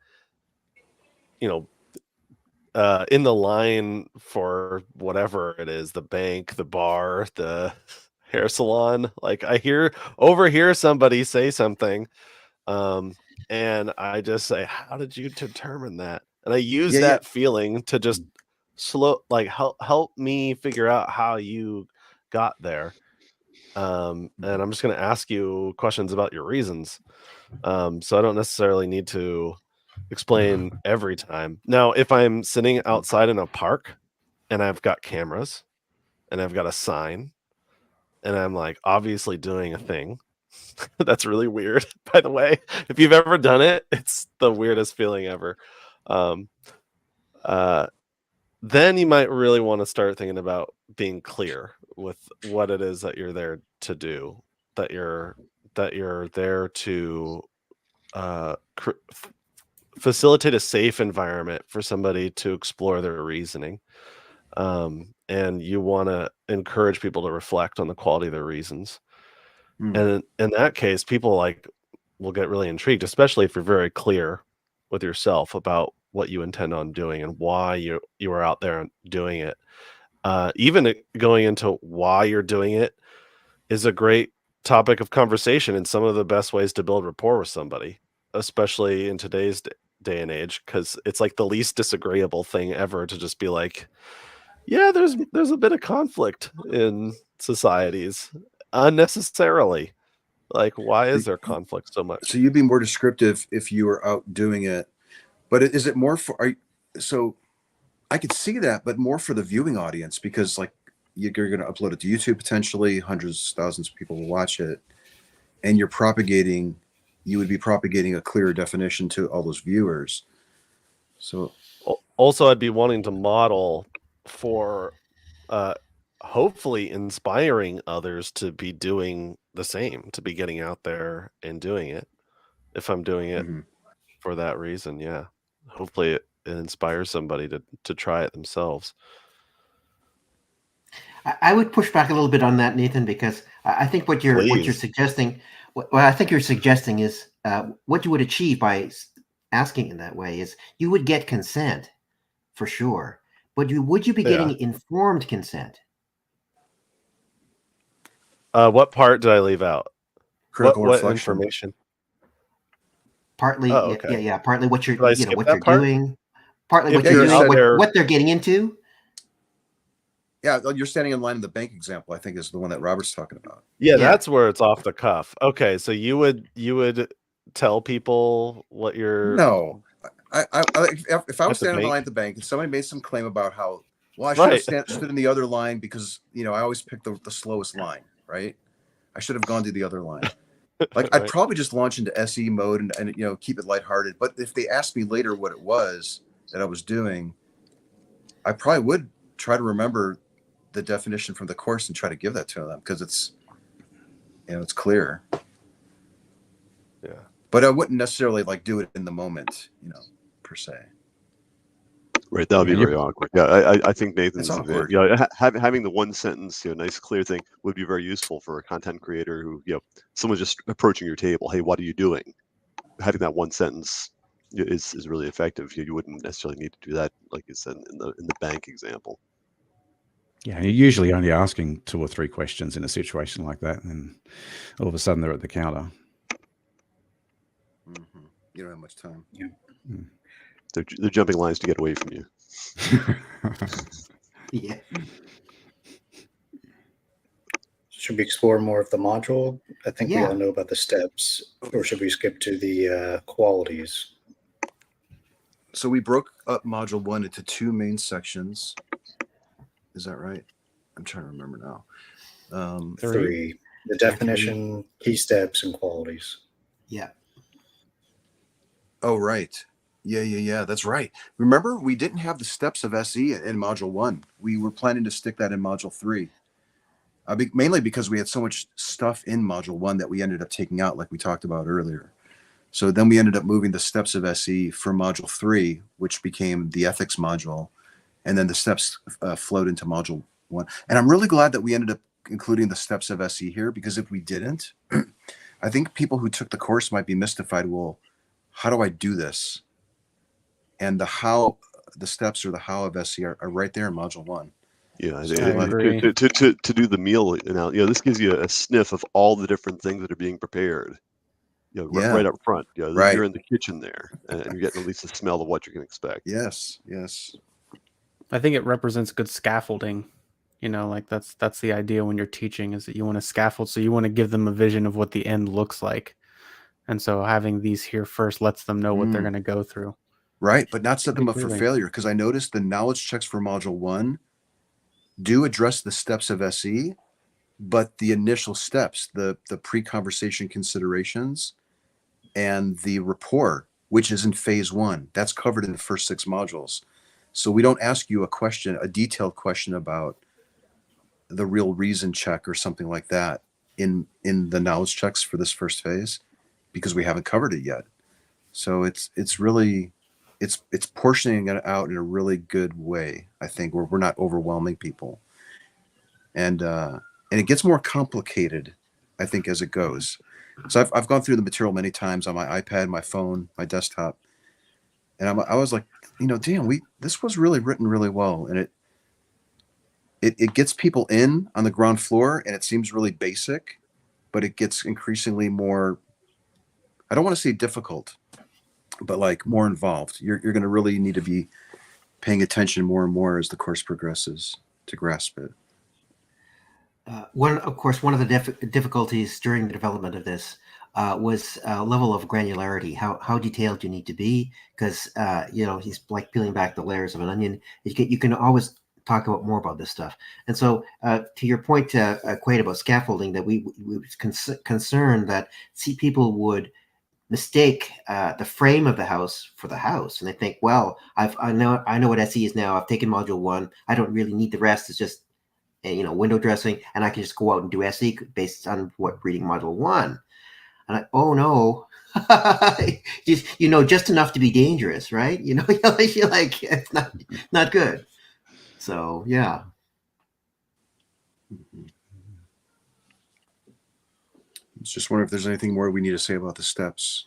you know, in the line for whatever it is, the bank, the bar, the hair salon. Like I overhear somebody say something, and I just say, how did you determine that? And I use that feeling to just help me figure out how you got there. And I'm just going to ask you questions about your reasons. So I don't necessarily need to explain every time. Now, if I'm sitting outside in a park and I've got cameras and I've got a sign and I'm like obviously doing a thing, that's really weird, by the way. If you've ever done it, it's the weirdest feeling ever. Then you might really want to start thinking about being clear with what it is that you're there to do, that you're there to facilitate a safe environment for somebody to explore their reasoning. And you want to encourage people to reflect on the quality of their reasons. And in that case, people will get really intrigued, especially if you're very clear with yourself about what you intend on doing and why you are out there doing it. Even going into why you're doing it is a great topic of conversation and some of the best ways to build rapport with somebody, especially in today's day and age, because it's like the least disagreeable thing ever to just be like, yeah, there's a bit of conflict in societies unnecessarily. Like, why is there conflict so much? So you'd be more descriptive if you were out doing it, but is it more for? So I could see that, but more for the viewing audience, because like you're going to upload it to YouTube, potentially hundreds, thousands of people will watch it, and you would be propagating a clearer definition to all those viewers. So also, I'd be wanting to model for hopefully inspiring others to be doing the same, to be getting out there and doing it. If I'm doing it for that reason, yeah, hopefully it inspires somebody to try it themselves. I would push back a little bit on that, Nathan, because I think what you're suggesting, what I think you're suggesting is what you would achieve by asking in that way is you would get consent for sure, but would you be getting informed consent? What part did I leave out? Critical what reflection. Information? Partly, partly what you're, what you're doing, partly what you're doing, what they're getting into. Yeah, you're standing in line in the bank example, I think, is the one that Robert's talking about. Yeah, that's where it's off the cuff. Okay, so you would tell people what you're. No, if I was standing in line at the bank and somebody made some claim about how, well, I should have stood in the other line because I always pick the slowest line, right? I should have gone to the other line. Like I'd probably just launch into SE mode and keep it lighthearted. But if they asked me later what it was that I was doing, I probably would try to remember the definition from the course and try to give that to them, because it's it's clear. Yeah, but I wouldn't necessarily do it in the moment, per se. Right, that would be very awkward. Yeah, I think Nathan's awkward. Having the one sentence, nice clear thing would be very useful for a content creator who, someone's just approaching your table. Hey, what are you doing? Having that one sentence is really effective. You wouldn't necessarily need to do that, like you said in the bank example. Yeah, you're usually only asking 2 or 3 questions in a situation like that, and then all of a sudden they're at the counter. Mm-hmm. You don't have much time. Yeah. They're jumping lines to get away from you. Yeah. Should we explore more of the module? I think we all know about the steps, or should we skip to the qualities? So we broke up module 1 into 2 main sections. Is that right? I'm trying to remember now. 3. The definition, key steps, and qualities. Yeah. Oh, right. Yeah. That's right. Remember, we didn't have the steps of SE in module 1. We were planning to stick that in module 3. Mainly because we had so much stuff in module 1 that we ended up taking out, like we talked about earlier. So then we ended up moving the steps of SE for module 3, which became the ethics module. and then the steps flowed into module 1. And I'm really glad that we ended up including the steps of SE here, because if we didn't, I think people who took the course might be mystified. Well, how do I do this? And the steps or the how of SE are right there in module 1. Yeah, So I agree. to do the meal now, this gives you a sniff of all the different things that are being prepared. Right up front. Right. You're in the kitchen there, and you're getting at least a smell of what you can expect. Yes. I think it represents good scaffolding. Like that's the idea when you're teaching, is that you want to scaffold. So you want to give them a vision of what the end looks like. And so having these here first lets them know what they're going to go through. Right, but not set them up for failure, because I noticed the knowledge checks for module 1 do address the steps of SE, but the initial steps, the pre-conversation considerations and the rapport, which is in phase 1, that's covered in the first 6 modules. So we don't ask you a detailed question about the real reason check or something like that in the knowledge checks for this first phase, because we haven't covered it yet. So it's portioning it out in a really good way, I think, where we're not overwhelming people. And it gets more complicated, I think, as it goes. So I've gone through the material many times on my iPad, my phone, my desktop. And I was like, damn, this was really written really well. And it gets people in on the ground floor, and it seems really basic, but it gets increasingly more, I don't want to say difficult, but like more involved. You're going to really need to be paying attention more and more as the course progresses to grasp it. One of the difficulties during the development of this was level of granularity. How detailed you need to be, because he's like peeling back the layers of an onion. You can always talk about more about this stuff. And so, to your point, Quaid, about scaffolding, that we was concerned that people would mistake the frame of the house for the house, and they think, well, I know what SE is now. I've taken module 1. I don't really need the rest. It's just window dressing, and I can just go out and do SE based on what reading module 1. And oh no, just enough to be dangerous, right? I feel like it's not good. So yeah. Just wonder if there's anything more we need to say about the steps.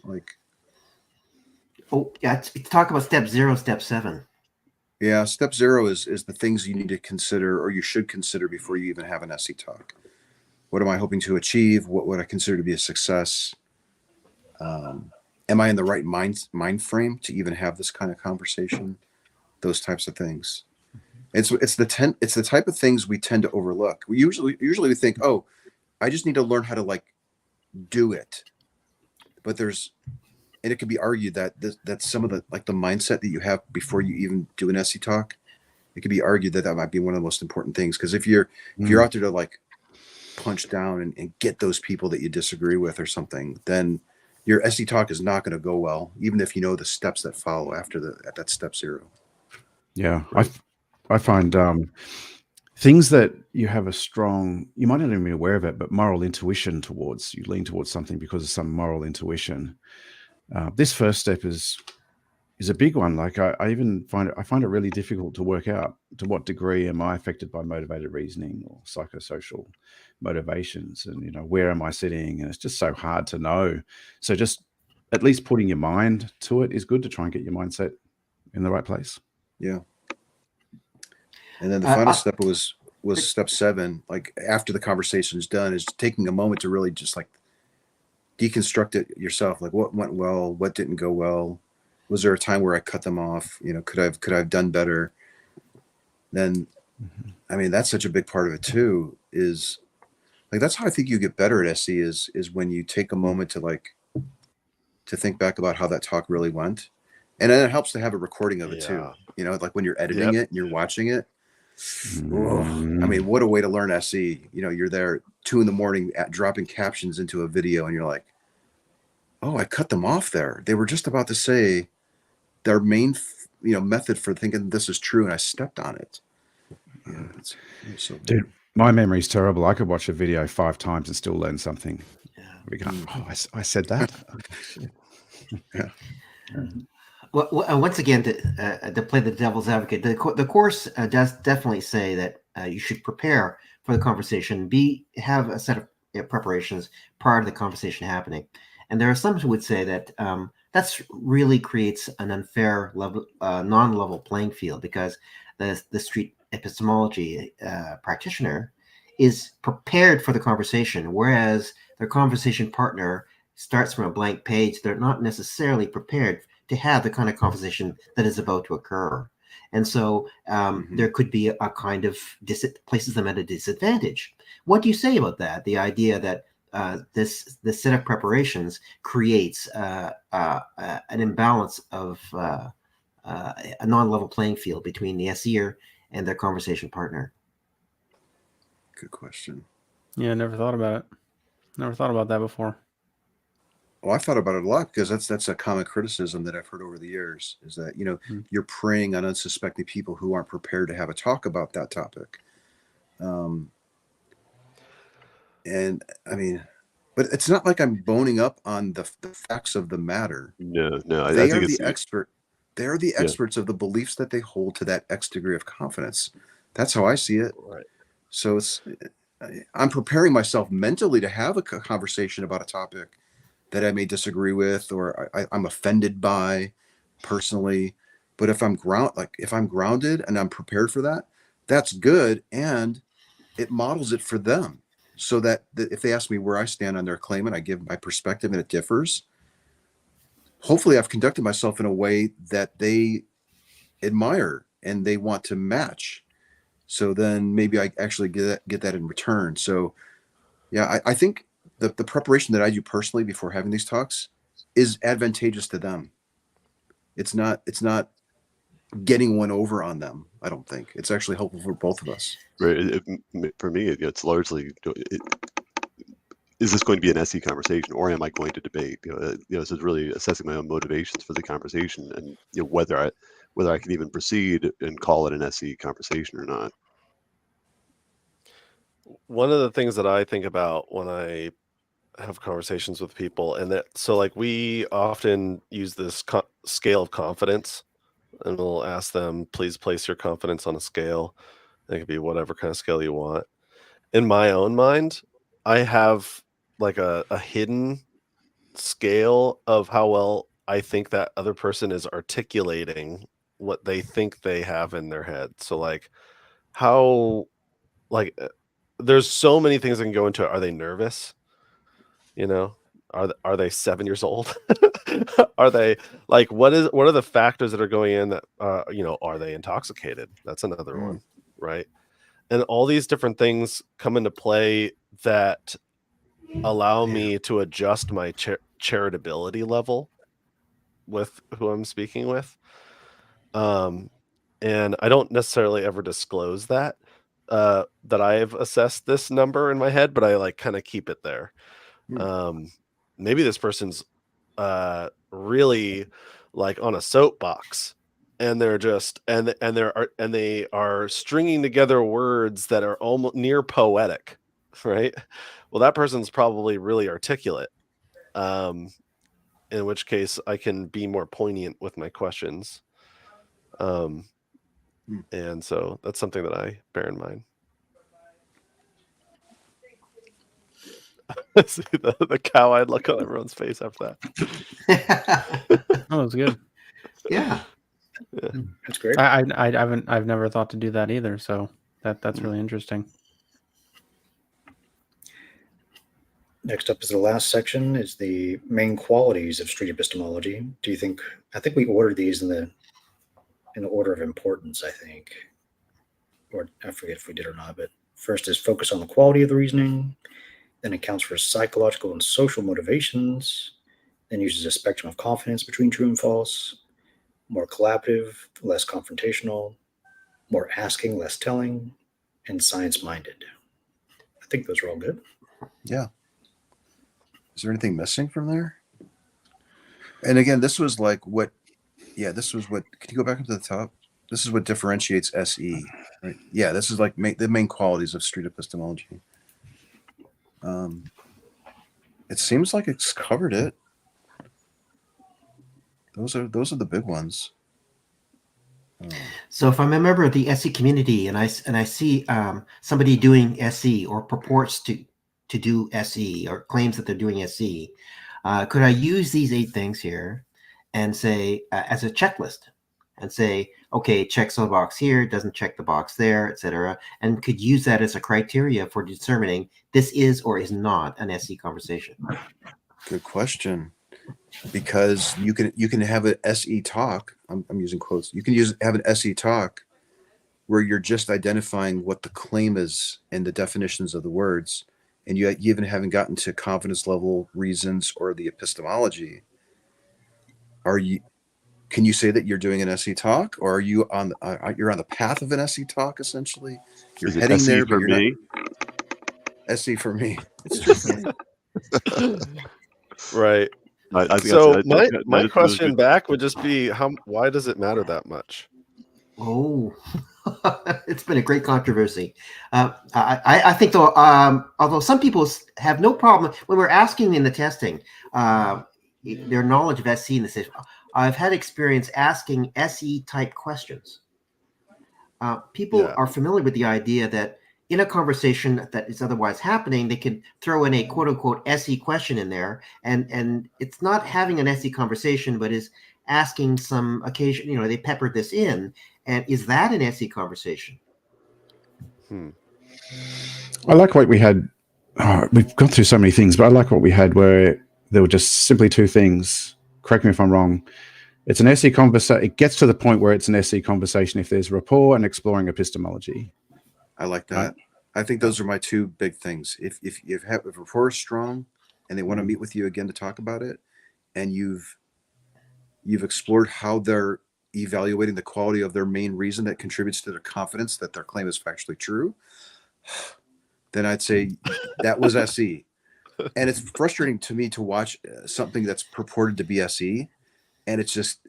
Talk about step 0, step 7. Yeah, step 0 is the things you need to consider, or you should consider, before you even have an SE talk. What am I hoping to achieve? What would I consider to be a success? Am I in the right mind frame to even have this kind of conversation? Those types of things. It's the type of things we tend to overlook. We usually think, oh, I just need to learn how to do it. But and it could be argued that some of the mindset that you have before you even do an SE talk, it could be argued that might be one of the most important things. Because if you're out there to punch down and get those people that you disagree with or something, then your SE talk is not going to go well, even if you know the steps that follow after that step 0. Yeah, I find things that you have you might not even be aware of it, but moral intuition towards, you lean towards something because of some moral intuition. This first step is a big one. I find it really difficult to work out to what degree am I affected by motivated reasoning or psychosocial motivations, and where am I sitting, and it's just so hard to know. So just at least putting your mind to it is good, to try and get your mindset in the right place. Yeah. And then the final step was step 7. After the conversation is done, is taking a moment to really just deconstruct it yourself. What went well, what didn't go well. Was there a time where I cut them off? Could I have done better? Then, I mean, that's such a big part of it too. Is that's how I think you get better at SE is when you take a moment to think back about how that talk really went, and then it helps to have a recording of it too. When you're editing it and you're watching it. I mean, what a way to learn SE. You're there 2 a.m. dropping captions into a video, and you're like, oh, I cut them off there. They were just about to say their main, method for thinking this is true, and I stepped on it. Yeah, it's so good. Dude, my memory's terrible. I could watch a video 5 times and still learn something. Yeah. I said that. Yeah. Once again, to play the devil's advocate, the course does definitely say that you should prepare for the conversation, have a set of preparations prior to the conversation happening. And there are some who would say that that's really creates an unfair level, non-level playing field, because the street epistemology practitioner is prepared for the conversation, whereas their conversation partner starts from a blank page. They're not necessarily prepared to have the kind of conversation that is about to occur. And so there could be a kind of places them at a disadvantage. What do you say about that? The idea that this set of preparations creates an imbalance of a non-level playing field between the SEer and their conversation partner. Good question. Yeah, never thought about it. Never thought about that before. Well, I thought about it a lot, because that's a common criticism that I've heard over the years, is that, you're preying on unsuspecting people who aren't prepared to have a talk about that topic. And I mean, but it's not like I'm boning up on the facts of the matter. No. They are the expert. They're the experts of the beliefs that they hold to that X degree of confidence. That's how I see it. Right. So I'm preparing myself mentally to have a conversation about a topic that I may disagree with, or I'm offended by personally. But if I'm grounded and I'm prepared for that, that's good. And it models it for them, so that if they ask me where I stand on their claim and I give my perspective and it differs, hopefully I've conducted myself in a way that they admire and they want to match. So then maybe I actually get that in return. So yeah, I think the preparation that I do personally before having these talks is advantageous to them. It's not getting one over on them. I don't think it's actually helpful for both of us. Right. For me, it's largely, is this going to be an SE conversation, or am I going to debate? So it's really assessing my own motivations for the conversation, and whether I can even proceed and call it an SE conversation or not. One of the things that I think about when I have conversations with people, and that we often use this scale of confidence, and we'll ask them, please place your confidence on a scale. It could be whatever kind of scale you want. In my own mind, I have like a hidden scale of how well I think that other person is articulating what they think they have in their head. So there's so many things that can go into it. Are they nervous? Are they 7 years old? Are they what are the factors that are going in that are they intoxicated? That's another one, right? And all these different things come into play that allow me to adjust my charitability level with who I'm speaking with. And I don't necessarily ever disclose that I've assessed this number in my head, but I kind of keep it there. Maybe this person's really on a soapbox, and they're just and they are stringing together words that are almost near poetic, right? Well, that person's probably really articulate, in which case I can be more poignant with my questions. And so that's something that I bear in mind. See the cow-eyed look on everyone's face after that. Oh, that was good. Yeah, that's great. I've never thought to do that either. So that's really interesting. Next up is the last section, is the main qualities of street epistemology. I think we ordered these in the order of importance, I think. Or I forget if we did or not, but first is focus on the quality of the reasoning, then accounts for psychological and social motivations, then uses a spectrum of confidence between true and false, more collaborative, less confrontational, more asking, less telling, and science-minded. I think those are all good. Yeah. Is there anything missing from there? And again, this was what, can you go back up to the top? This is what differentiates SE, right? Yeah, this is the main qualities of street epistemology. It seems like it's covered it. Those are the big ones. So if I'm a member of the SE community and I see somebody doing SE or purports to do SE or claims that they're doing SE, could I use these 8 things here and say as a checklist and say, okay, checks the box here, doesn't check the box there, etc., and could use that as a criteria for determining this is or is not an SE conversation? Good question. Because you can have an SE talk. I'm using quotes. You can have an SE talk where you're just identifying what the claim is and the definitions of the words, and you even haven't gotten to confidence level reasons or the epistemology. Can you say that you're doing an SE talk, or are you you're on the path of an SE talk essentially? You're heading SE there, for but you're me? not. SE for me. It's true. Right. So my question back would just be, why does it matter that much? Oh, it's been a great controversy. I think though, although some people have no problem when we're asking in the testing their knowledge of SE in this issue, I've had experience asking SE type questions. People are familiar with the idea that in a conversation that is otherwise happening, they can throw in a quote unquote SE question in there. And it's not having an SE conversation, but is asking some occasion, they peppered this in. And is that an SE conversation? I like what we had. We've gone through so many things, but I like what we had where there were just simply 2 things. Correct me if I'm wrong. It's an SE conversation. It gets to the point where it's an SE conversation if there's rapport and exploring epistemology. I like that. I think those are my 2 big things. If rapport is strong and they want to meet with you again to talk about it, and you've explored how they're evaluating the quality of their main reason that contributes to their confidence that their claim is factually true, then I'd say that was SE. And it's frustrating to me to watch something that's purported to be SE, and it's just,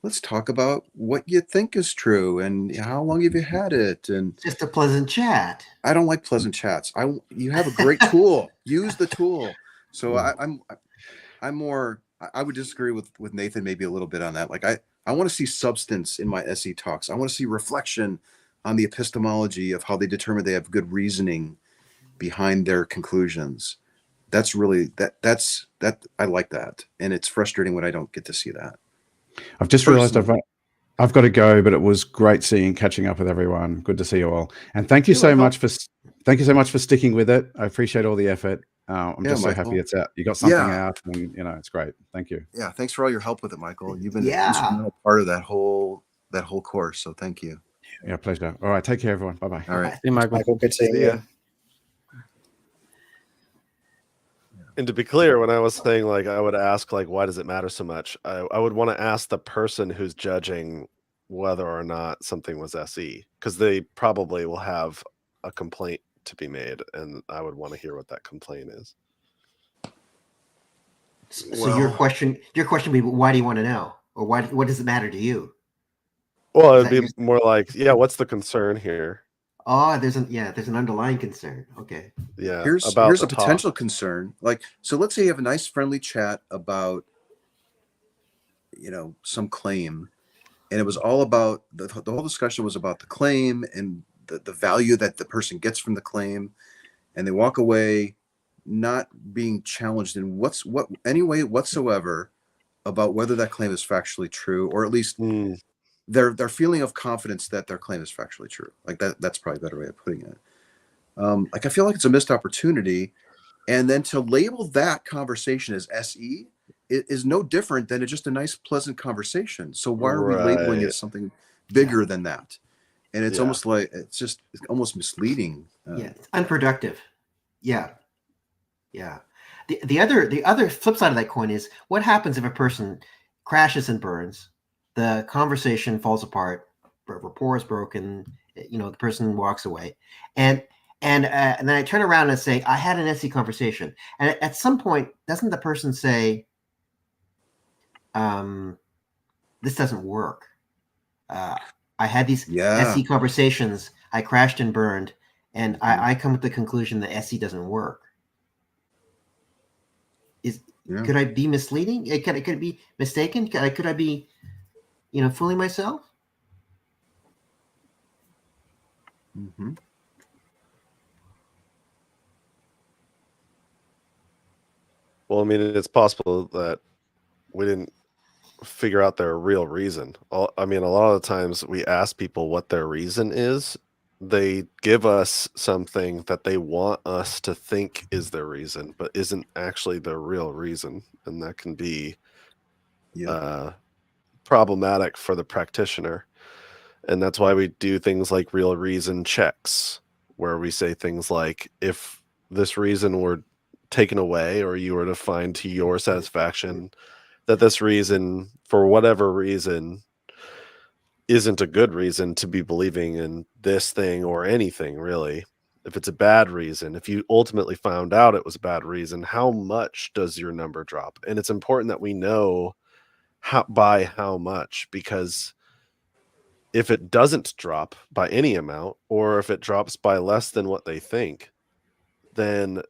let's talk about what you think is true and how long have you had it, and just a pleasant chat. I don't like pleasant chats. You have a great tool. Use the tool. So I'm more. I would disagree with Nathan maybe a little bit on that. Like I want to see substance in my SE talks. I want to see reflection on the epistemology of how they determine they have good reasoning behind their conclusions. That's really that I like that, and it's frustrating when I don't get to see that. I've just realized I've got to go, but it was great catching up with everyone. Good to see you all, and thank you so much for sticking with it. I appreciate all the effort. I'm just so happy it's out. You got something out, and it's great. Thank you. Yeah, thanks for all your help with it, Michael. You've been an instrumental part of that whole course. So thank you. Yeah, pleasure. All right, take care, everyone. Bye bye. All right, See you, Michael. Good seeing you. And to be clear, when I was saying I would ask why does it matter so much, I would want to ask the person who's judging whether or not something was SE, because they probably will have a complaint to be made, and I would want to hear what that complaint is. So your question would be, why do you want to know, or what does it matter to you? Well, it'd be more like, what's the concern here? Oh, there's an underlying concern. Okay. Yeah. Here's a potential concern. So let's say you have a nice friendly chat about, some claim, and it was all about the whole discussion was about the claim and the value that the person gets from the claim, and they walk away not being challenged in any way whatsoever about whether that claim is factually true, or at least their feeling of confidence that their claim is factually true. That's probably a better way of putting it. I feel like it's a missed opportunity, and then to label that conversation as SE is no different than just a nice, pleasant conversation. So why are we labeling it something bigger than that? And it's almost like it's almost misleading. It's unproductive. Yeah. The other flip side of that coin is, what happens if a person crashes and burns? The conversation falls apart, rapport is broken, the person walks away, and then I turn around and say, I had an SE conversation, and at some point, doesn't the person say, this doesn't work? I had these SE conversations, I crashed and burned, and I come to the conclusion that SE doesn't work. Yeah. Could I be misleading? Could it be mistaken? Could I be, fooling myself? Mm-hmm. Well, I mean, it's possible that we didn't figure out their real reason. I mean, a lot of the times we ask people what their reason is. They give us something that they want us to think is their reason, but isn't actually their real reason. And that can be problematic for the practitioner. And that's why we do things like real reason checks, where we say things like, if this reason were taken away or you were to find to your satisfaction that this reason, for whatever reason, isn't a good reason to be believing in this thing or anything, really. If it's a bad reason, if you ultimately found out it was a bad reason, how much does your number drop? And it's important that we know by how much, because if it doesn't drop by any amount, or if it drops by less than what they think, then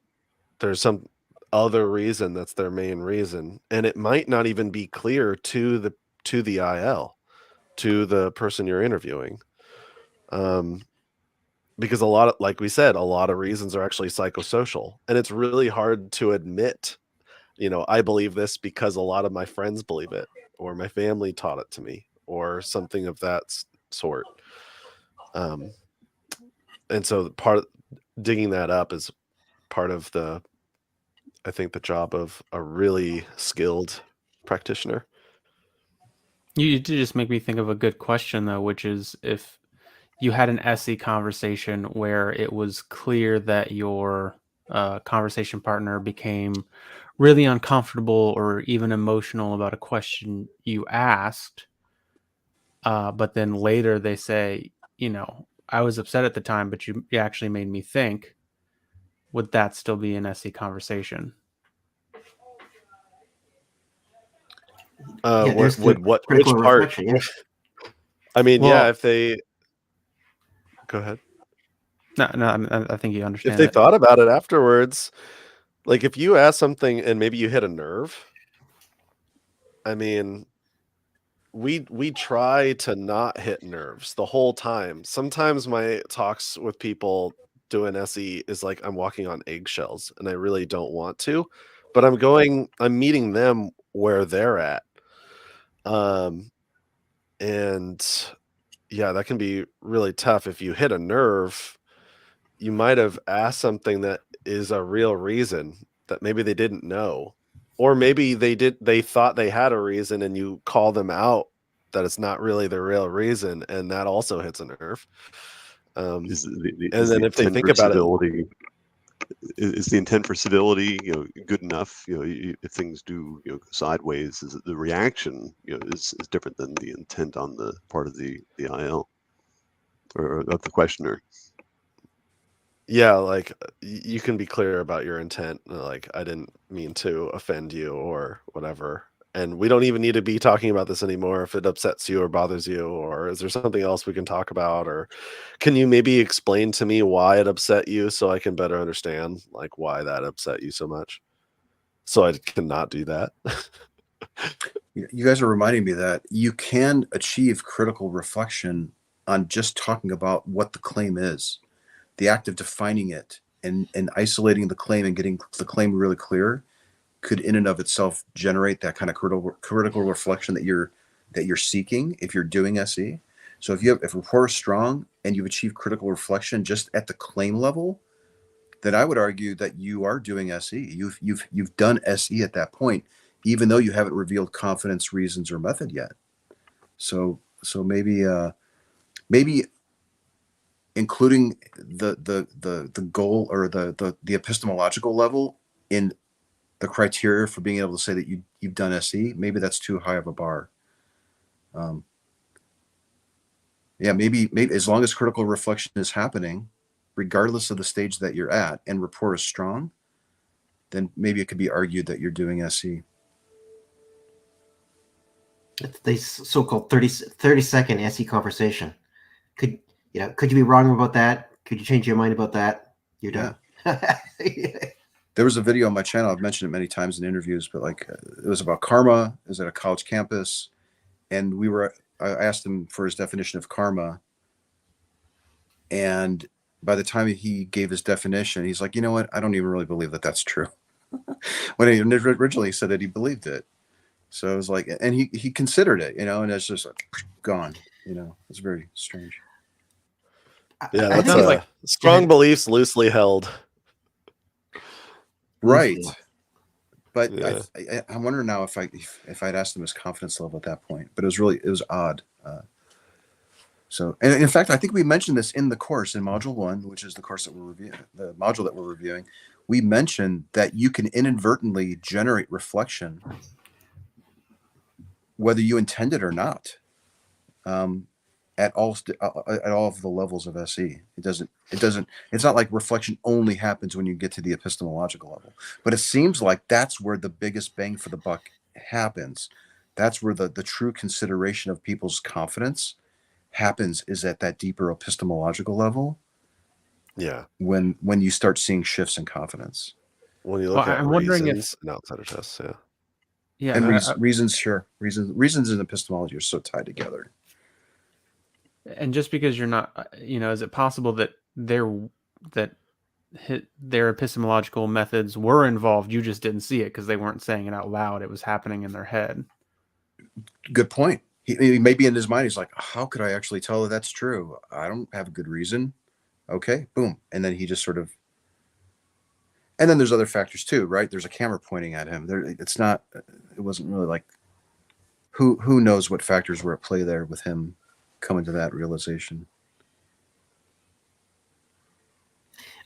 there's some other reason that's their main reason. And it might not even be clear to the IL, to the person you're interviewing. Because like we said, a lot of reasons are actually psychosocial, and it's really hard to admit, I believe this because a lot of my friends believe it, or my family taught it to me, or something of that sort. And so part of digging that up is part of I think the job of a really skilled practitioner. You did just make me think of a good question, though, which is if you had an SE conversation where it was clear that your conversation partner became really uncomfortable or even emotional about a question you asked, but then later they say, I was upset at the time, but you actually made me think, would that still be an SE conversation? Which part? Yeah. I mean, if they go ahead. No, I think you understand. If they thought about it afterwards, like if you ask something and maybe you hit a nerve, I mean, we try to not hit nerves the whole time. Sometimes my talks with people doing SE is like I'm walking on eggshells, and I really don't want to, but I'm meeting them where they're at. And yeah, that can be really tough. If you hit a nerve, you might have asked something that is a real reason that maybe they didn't know, or maybe they thought they had a reason and you call them out that it's not really the real reason, and that also hits a nerve. And then if they think about it, is the intent for civility, good enough? If things do go sideways, is it the reaction, is different than the intent on the part of the IL or of the questioner? Yeah, like you can be clear about your intent. Like, I didn't mean to offend you or whatever. And we don't even need to be talking about this anymore if it upsets you or bothers you, or is there something else we can talk about? Or can you maybe explain to me why it upset you so I can better understand like why that upset you so much? So I cannot do that. You guys are reminding me that you can achieve critical reflection on just talking about what the claim is. The act of defining it and isolating the claim and getting the claim really clear could in and of itself generate that kind of critical reflection that you're seeking if you're doing SE. So if rapport is strong and you've achieved critical reflection just at the claim level, then I would argue that you are doing SE. You've done SE at that point, even though you haven't revealed confidence, reasons, or method yet. So maybe including the goal or the epistemological level in the criteria for being able to say that you've done SE, maybe that's too high of a bar. Maybe as long as critical reflection is happening, regardless of the stage that you're at, and rapport is strong, then maybe it could be argued that you're doing SE. It's the so-called 30-second SE conversation. Could you be wrong about that? Could you change your mind about that? You're done. Yeah. There was a video on my channel. I've mentioned it many times in interviews, but like it was about karma. It was at a college campus, and I asked him for his definition of karma, and by the time he gave his definition, he's like, you know what? I don't even really believe that that's true. When he originally said that he believed it. So it was like, and he considered it, and it's just like gone, it's very strange. Yeah, that sounds like strong beliefs loosely held. Right. But yeah. I'm wondering now if I'd asked him his confidence level at that point, but it was odd. So, and in fact, I think we mentioned this in the course in module 1, which is the course that we're reviewing, the module that we're reviewing. We mentioned that you can inadvertently generate reflection, whether you intend it or not, at all of the levels of SE. It's not like reflection only happens when you get to the epistemological level, but it seems like that's where the biggest bang for the buck happens. That's where the true consideration of people's confidence happens, is at that deeper epistemological level. Yeah. When you start seeing shifts in confidence. When you look at I'm wondering reasons and outsider tests, yeah. Yeah. And reasons, sure. Reasons and epistemology are so tied together. And just because you're not, is it possible that their epistemological methods were involved, you just didn't see it because they weren't saying it out loud, it was happening in their head? Good point. He maybe in his mind, he's like, how could I actually tell that that's true? I don't have a good reason. Okay, boom. And then he just sort of, and then there's other factors too, right? There's a camera pointing at him. It wasn't really like, who knows what factors were at play there with him coming to that realization.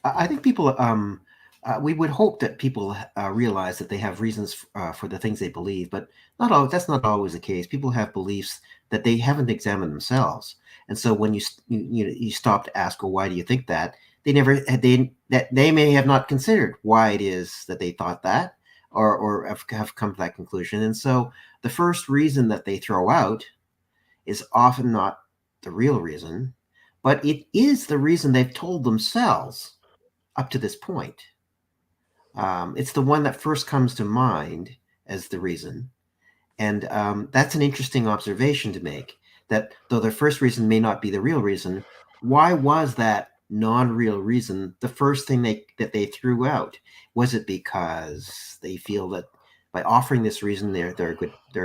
I think people, we would hope that people realize that they have reasons for the things they believe, but that's not always the case. People have beliefs that they haven't examined themselves. And so when you stop to ask, well, why do you think that? They may have not considered why it is that they thought that, or have come to that conclusion. And so the first reason that they throw out is often not the real reason, but it is the reason they've told themselves up to this point. It's the one that first comes to mind as the reason. And that's an interesting observation to make, that though the first reason may not be the real reason, why was that non-real reason the first thing that they threw out? Was it because they feel that by offering this reason they're a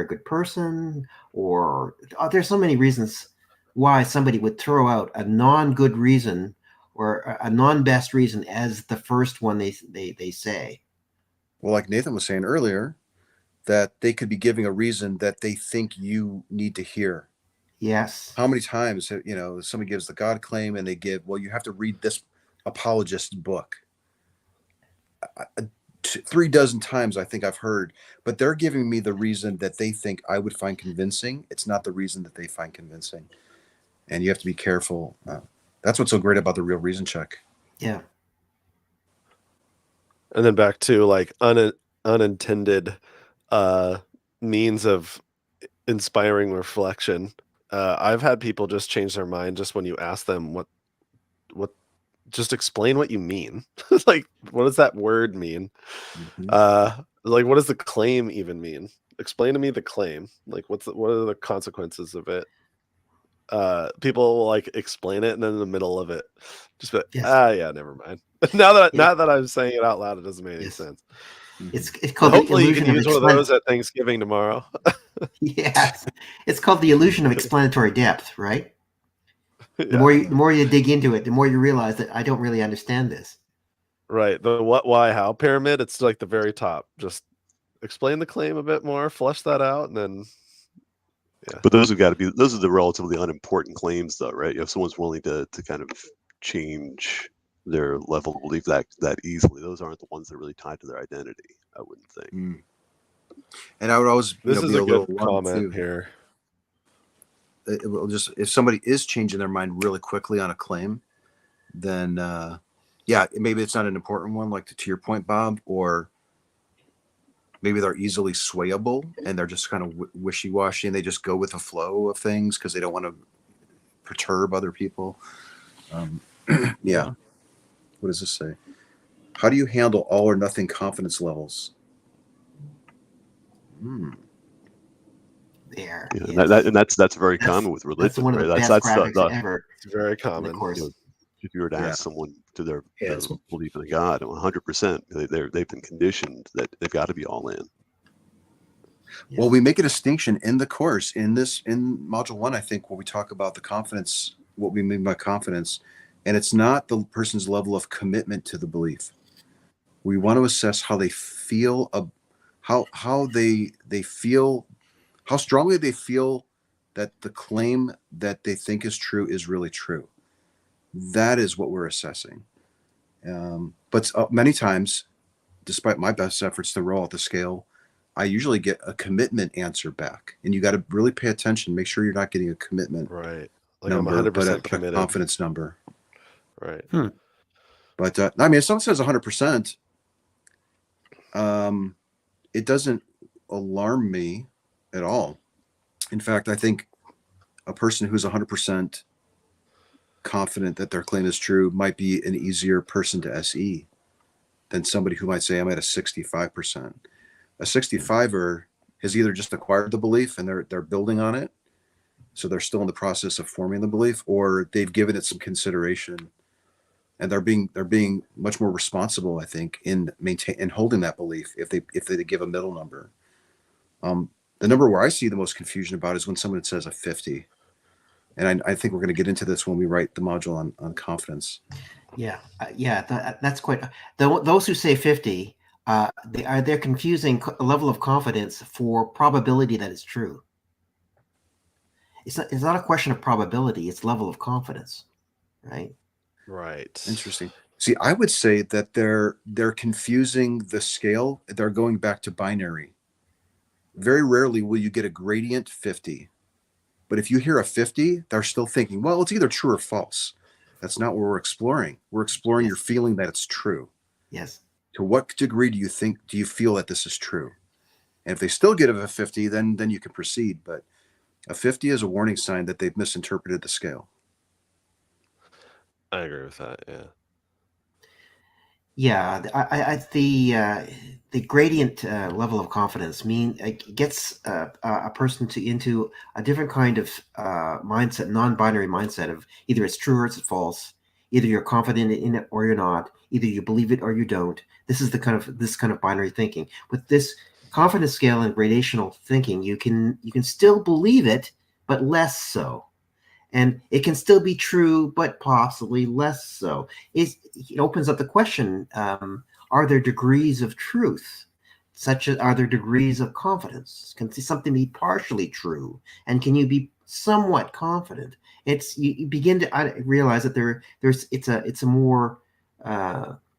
good person, or there's so many reasons why somebody would throw out a non-good reason or a non-best reason as the first one they say? Well, like Nathan was saying earlier, that they could be giving a reason that they think you need to hear. Yes. How many times, somebody gives the God claim and they give, well, you have to read this apologist's book. 36 times I think I've heard, but they're giving me the reason that they think I would find convincing. It's not the reason that they find convincing. And you have to be careful. That's what's so great about the real reason check. Yeah. And then back to like unintended means of inspiring reflection. I've had people just change their mind just when you ask them what just explain what you mean. Like, what does that word mean? Mm-hmm. Like, what does the claim even mean? Explain to me the claim. Like, what are the consequences of it? People will like explain it, and then in the middle of it, just be like, yeah, never mind. now that I'm saying it out loud, it doesn't make any sense. It's called hopefully you can use one of those at Thanksgiving tomorrow. Yes, it's called the illusion of explanatory depth, right? The more you dig into it, the more you realize that I don't really understand this. Right. The what, why, how pyramid. It's like the very top. Just explain the claim a bit more, flesh that out, and then. Yeah. But those are the relatively unimportant claims, though, right? If someone's willing to kind of change their level of belief that easily, those aren't the ones that are really tied to their identity, I wouldn't think. Mm. And I would always this is be a good little comment here. It will just, if somebody is changing their mind really quickly on a claim, then maybe it's not an important one, like to your point, Bob, or maybe they're easily swayable and they're just kind of wishy-washy and they just go with the flow of things because they don't want to perturb other people. Yeah. What does this say? How do you handle all or nothing confidence levels? There. Yeah, and that's very common with religion. That's one of the right? best That's graphics ever. It's very in the common. course. If you were to Yeah. ask someone to their Yes. belief in a God, 100%, they've been conditioned that they've got to be all in. Well, we make a distinction in the course in module 1, I think, where we talk about the confidence, what we mean by confidence, and it's not the person's level of commitment to the belief. We want to assess how they feel, how they feel, how strongly they feel that the claim that they think is true is really true. That is what we're assessing. But many times, despite my best efforts to roll out the scale, I usually get a commitment answer back, and you got to really pay attention. Make sure you're not getting a commitment Right. Like number, I'm 100% but a committed. confidence number. Right. But I mean, if someone says 100%, it doesn't alarm me at all. In fact, I think a person who's 100% confident that their claim is true might be an easier person to SE than somebody who might say I'm at a 65%. A 65er has either just acquired the belief and they're building on it, so they're still in the process of forming the belief, or they've given it some consideration, and they're being much more responsible, I think, in holding that belief if they give a middle number. The number where I see the most confusion about is when someone says a 50, and I think we're going to get into this when we write the module on confidence. That's quite. Those who say 50, they're confusing a level of confidence for probability that it's true. It's not a question of probability; it's level of confidence, right? Right. Interesting. See, I would say that they're confusing the scale. They're going back to binary. Very rarely will you get a gradient 50. But if you hear a 50, they're still thinking, well, it's either true or false. That's not what we're exploring. We're exploring your feeling that it's true. Yes. To what degree do you feel that this is true? And if they still get a 50, then you can proceed. But a 50 is a warning sign that they've misinterpreted the scale. I agree with that. Yeah. Yeah, the gradient level of confidence gets a person into a different kind of mindset, non-binary mindset of either it's true or it's false. Either you're confident in it or you're not. Either you believe it or you don't. This is this kind of binary thinking. With this confidence scale and gradational thinking, you can still believe it, but less so. And it can still be true, but possibly less so. It opens up the question, are there degrees of truth? Such as, are there degrees of confidence? Can something be partially true? And can you be somewhat confident? You begin to realize that it's a more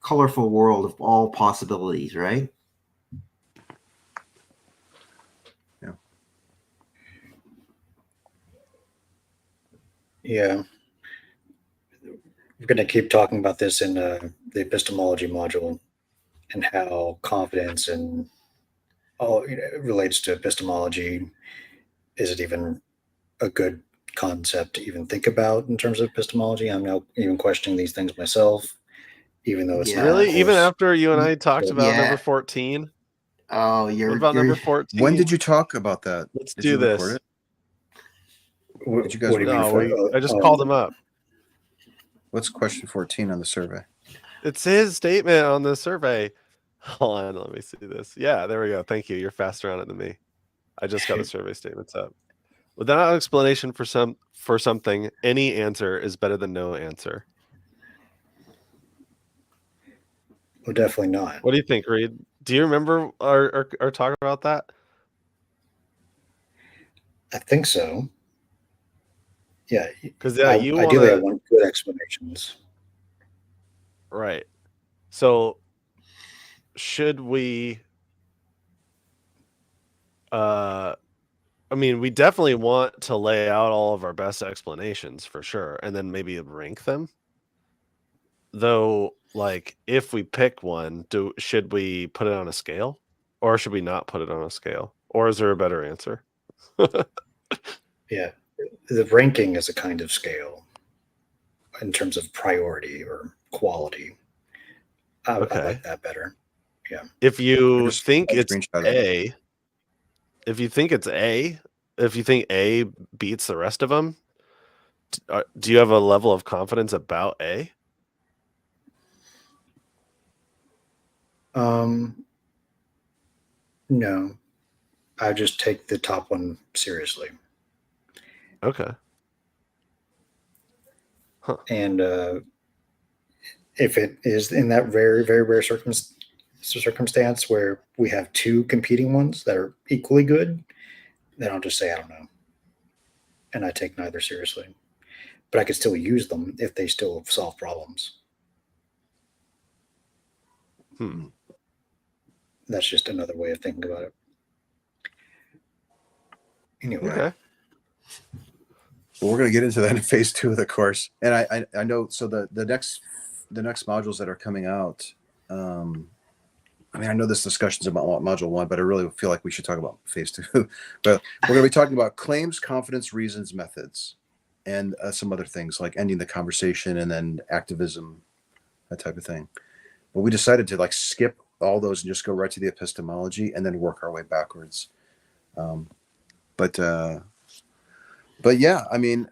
colorful world of all possibilities, right? Yeah. We're going to keep talking about this in the epistemology module and how confidence and all relates to epistemology. Is it even a good concept to even think about in terms of epistemology? I'm now even questioning these things myself, even though it's not. Really? Even after you and I talked about number 14? Oh, what about number 14? When did you talk about that? Let's Did do you this. record it? Did you guys I just called him up. What's question 14 on the survey? It's his statement on the survey. Hold on, let me see this. Yeah, there we go. Thank you. You're faster on it than me. I just got the survey statements up. Without an explanation for something, any answer is better than no answer. Well, definitely not. What do you think, Reed? Do you remember our talk about that? I think so. Yeah, because ideally I want good explanations. Right. So should we? I mean, we definitely want to lay out all of our best explanations for sure, and then maybe rank them. Though, like, if we pick one, should we put it on a scale, or should we not put it on a scale, or is there a better answer? Yeah, the ranking is a kind of scale in terms of priority or quality. I Okay. like that better. Yeah. If you just think got a it's screenshot of it. A, if you think A beats the rest of them, do you have a level of confidence about A? No, I just take the top one seriously. Okay. Huh. And if it is in that very, very rare circumstance where we have two competing ones that are equally good, then I'll just say I don't know, and I take neither seriously. But I could still use them if they still solve problems. That's just another way of thinking about it. Anyway. Okay. Well, we're going to get into that in phase 2 of the course. And I know, so the next modules that are coming out, I mean, I know this discussion's about module 1, but I really feel like we should talk about phase 2. But we're going to be talking about claims, confidence, reasons, methods, and some other things like ending the conversation and then activism, that type of thing. But we decided to like skip all those and just go right to the epistemology and then work our way backwards. But yeah, I mean,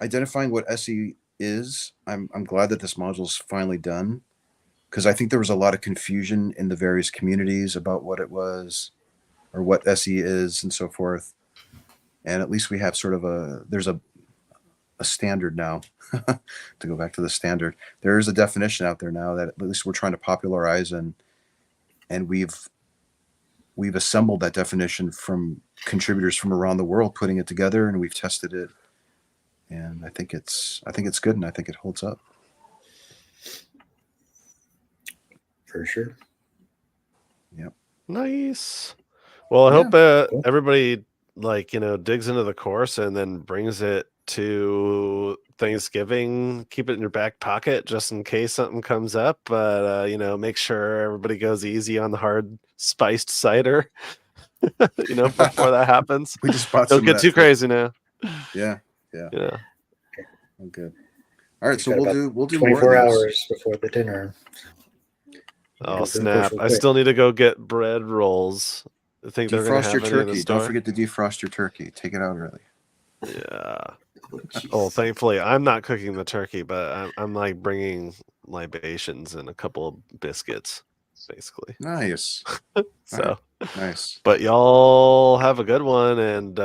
identifying what SE is, I'm glad that this module's finally done, because I think there was a lot of confusion in the various communities about what it was or what SE is and so forth. And at least we have sort of there's a standard now. To go back to the standard, there is a definition out there now that at least we're trying to popularize, and we've assembled that definition from contributors from around the world, putting it together, and we've tested it, and I think it's good, and I think it holds up for sure. Yep. Nice. Well, I hope everybody digs into the course and then brings it to Thanksgiving. Keep it in your back pocket just in case something comes up. But make sure everybody goes easy on the hard spiced cider. Before that happens. We just bought Don't some get of too that. crazy now. Yeah. Yeah. Oh, good. All right, so we'll do 24 more of those. hours before the dinner. Oh, Go through the snap. course real I quick. still need to go get bread rolls. I think they're going to Defrost have your any in the turkey. store. Don't forget to defrost your turkey. Take it out early. Yeah. Oh, thankfully, I'm not cooking the turkey, but I'm like bringing libations and a couple of biscuits, basically. Nice. So nice. But y'all have a good one, and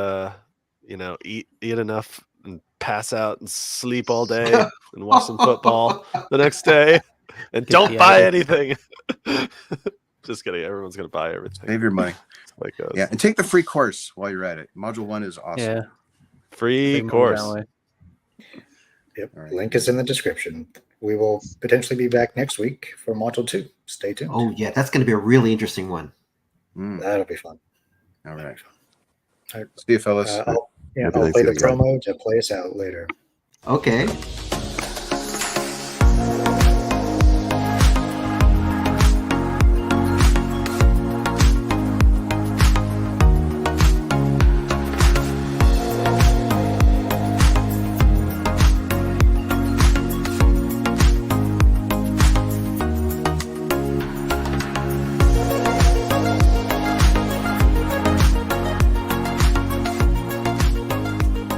eat enough and pass out and sleep all day and watch some football the next day, and don't buy anything. Just kidding. Everyone's gonna buy everything. Save your money. Like us. Yeah, and take the free course while you're at it. Module 1 is awesome. Yeah. Free course. Yep. Link is in the description. We will potentially be back next week for module 2. Stay tuned. Oh yeah, that's going to be a really interesting one. That'll be fun. All right. All right. See you, fellas. I'll Happy play the Thanksgiving, guys. promo to play us out later. Okay.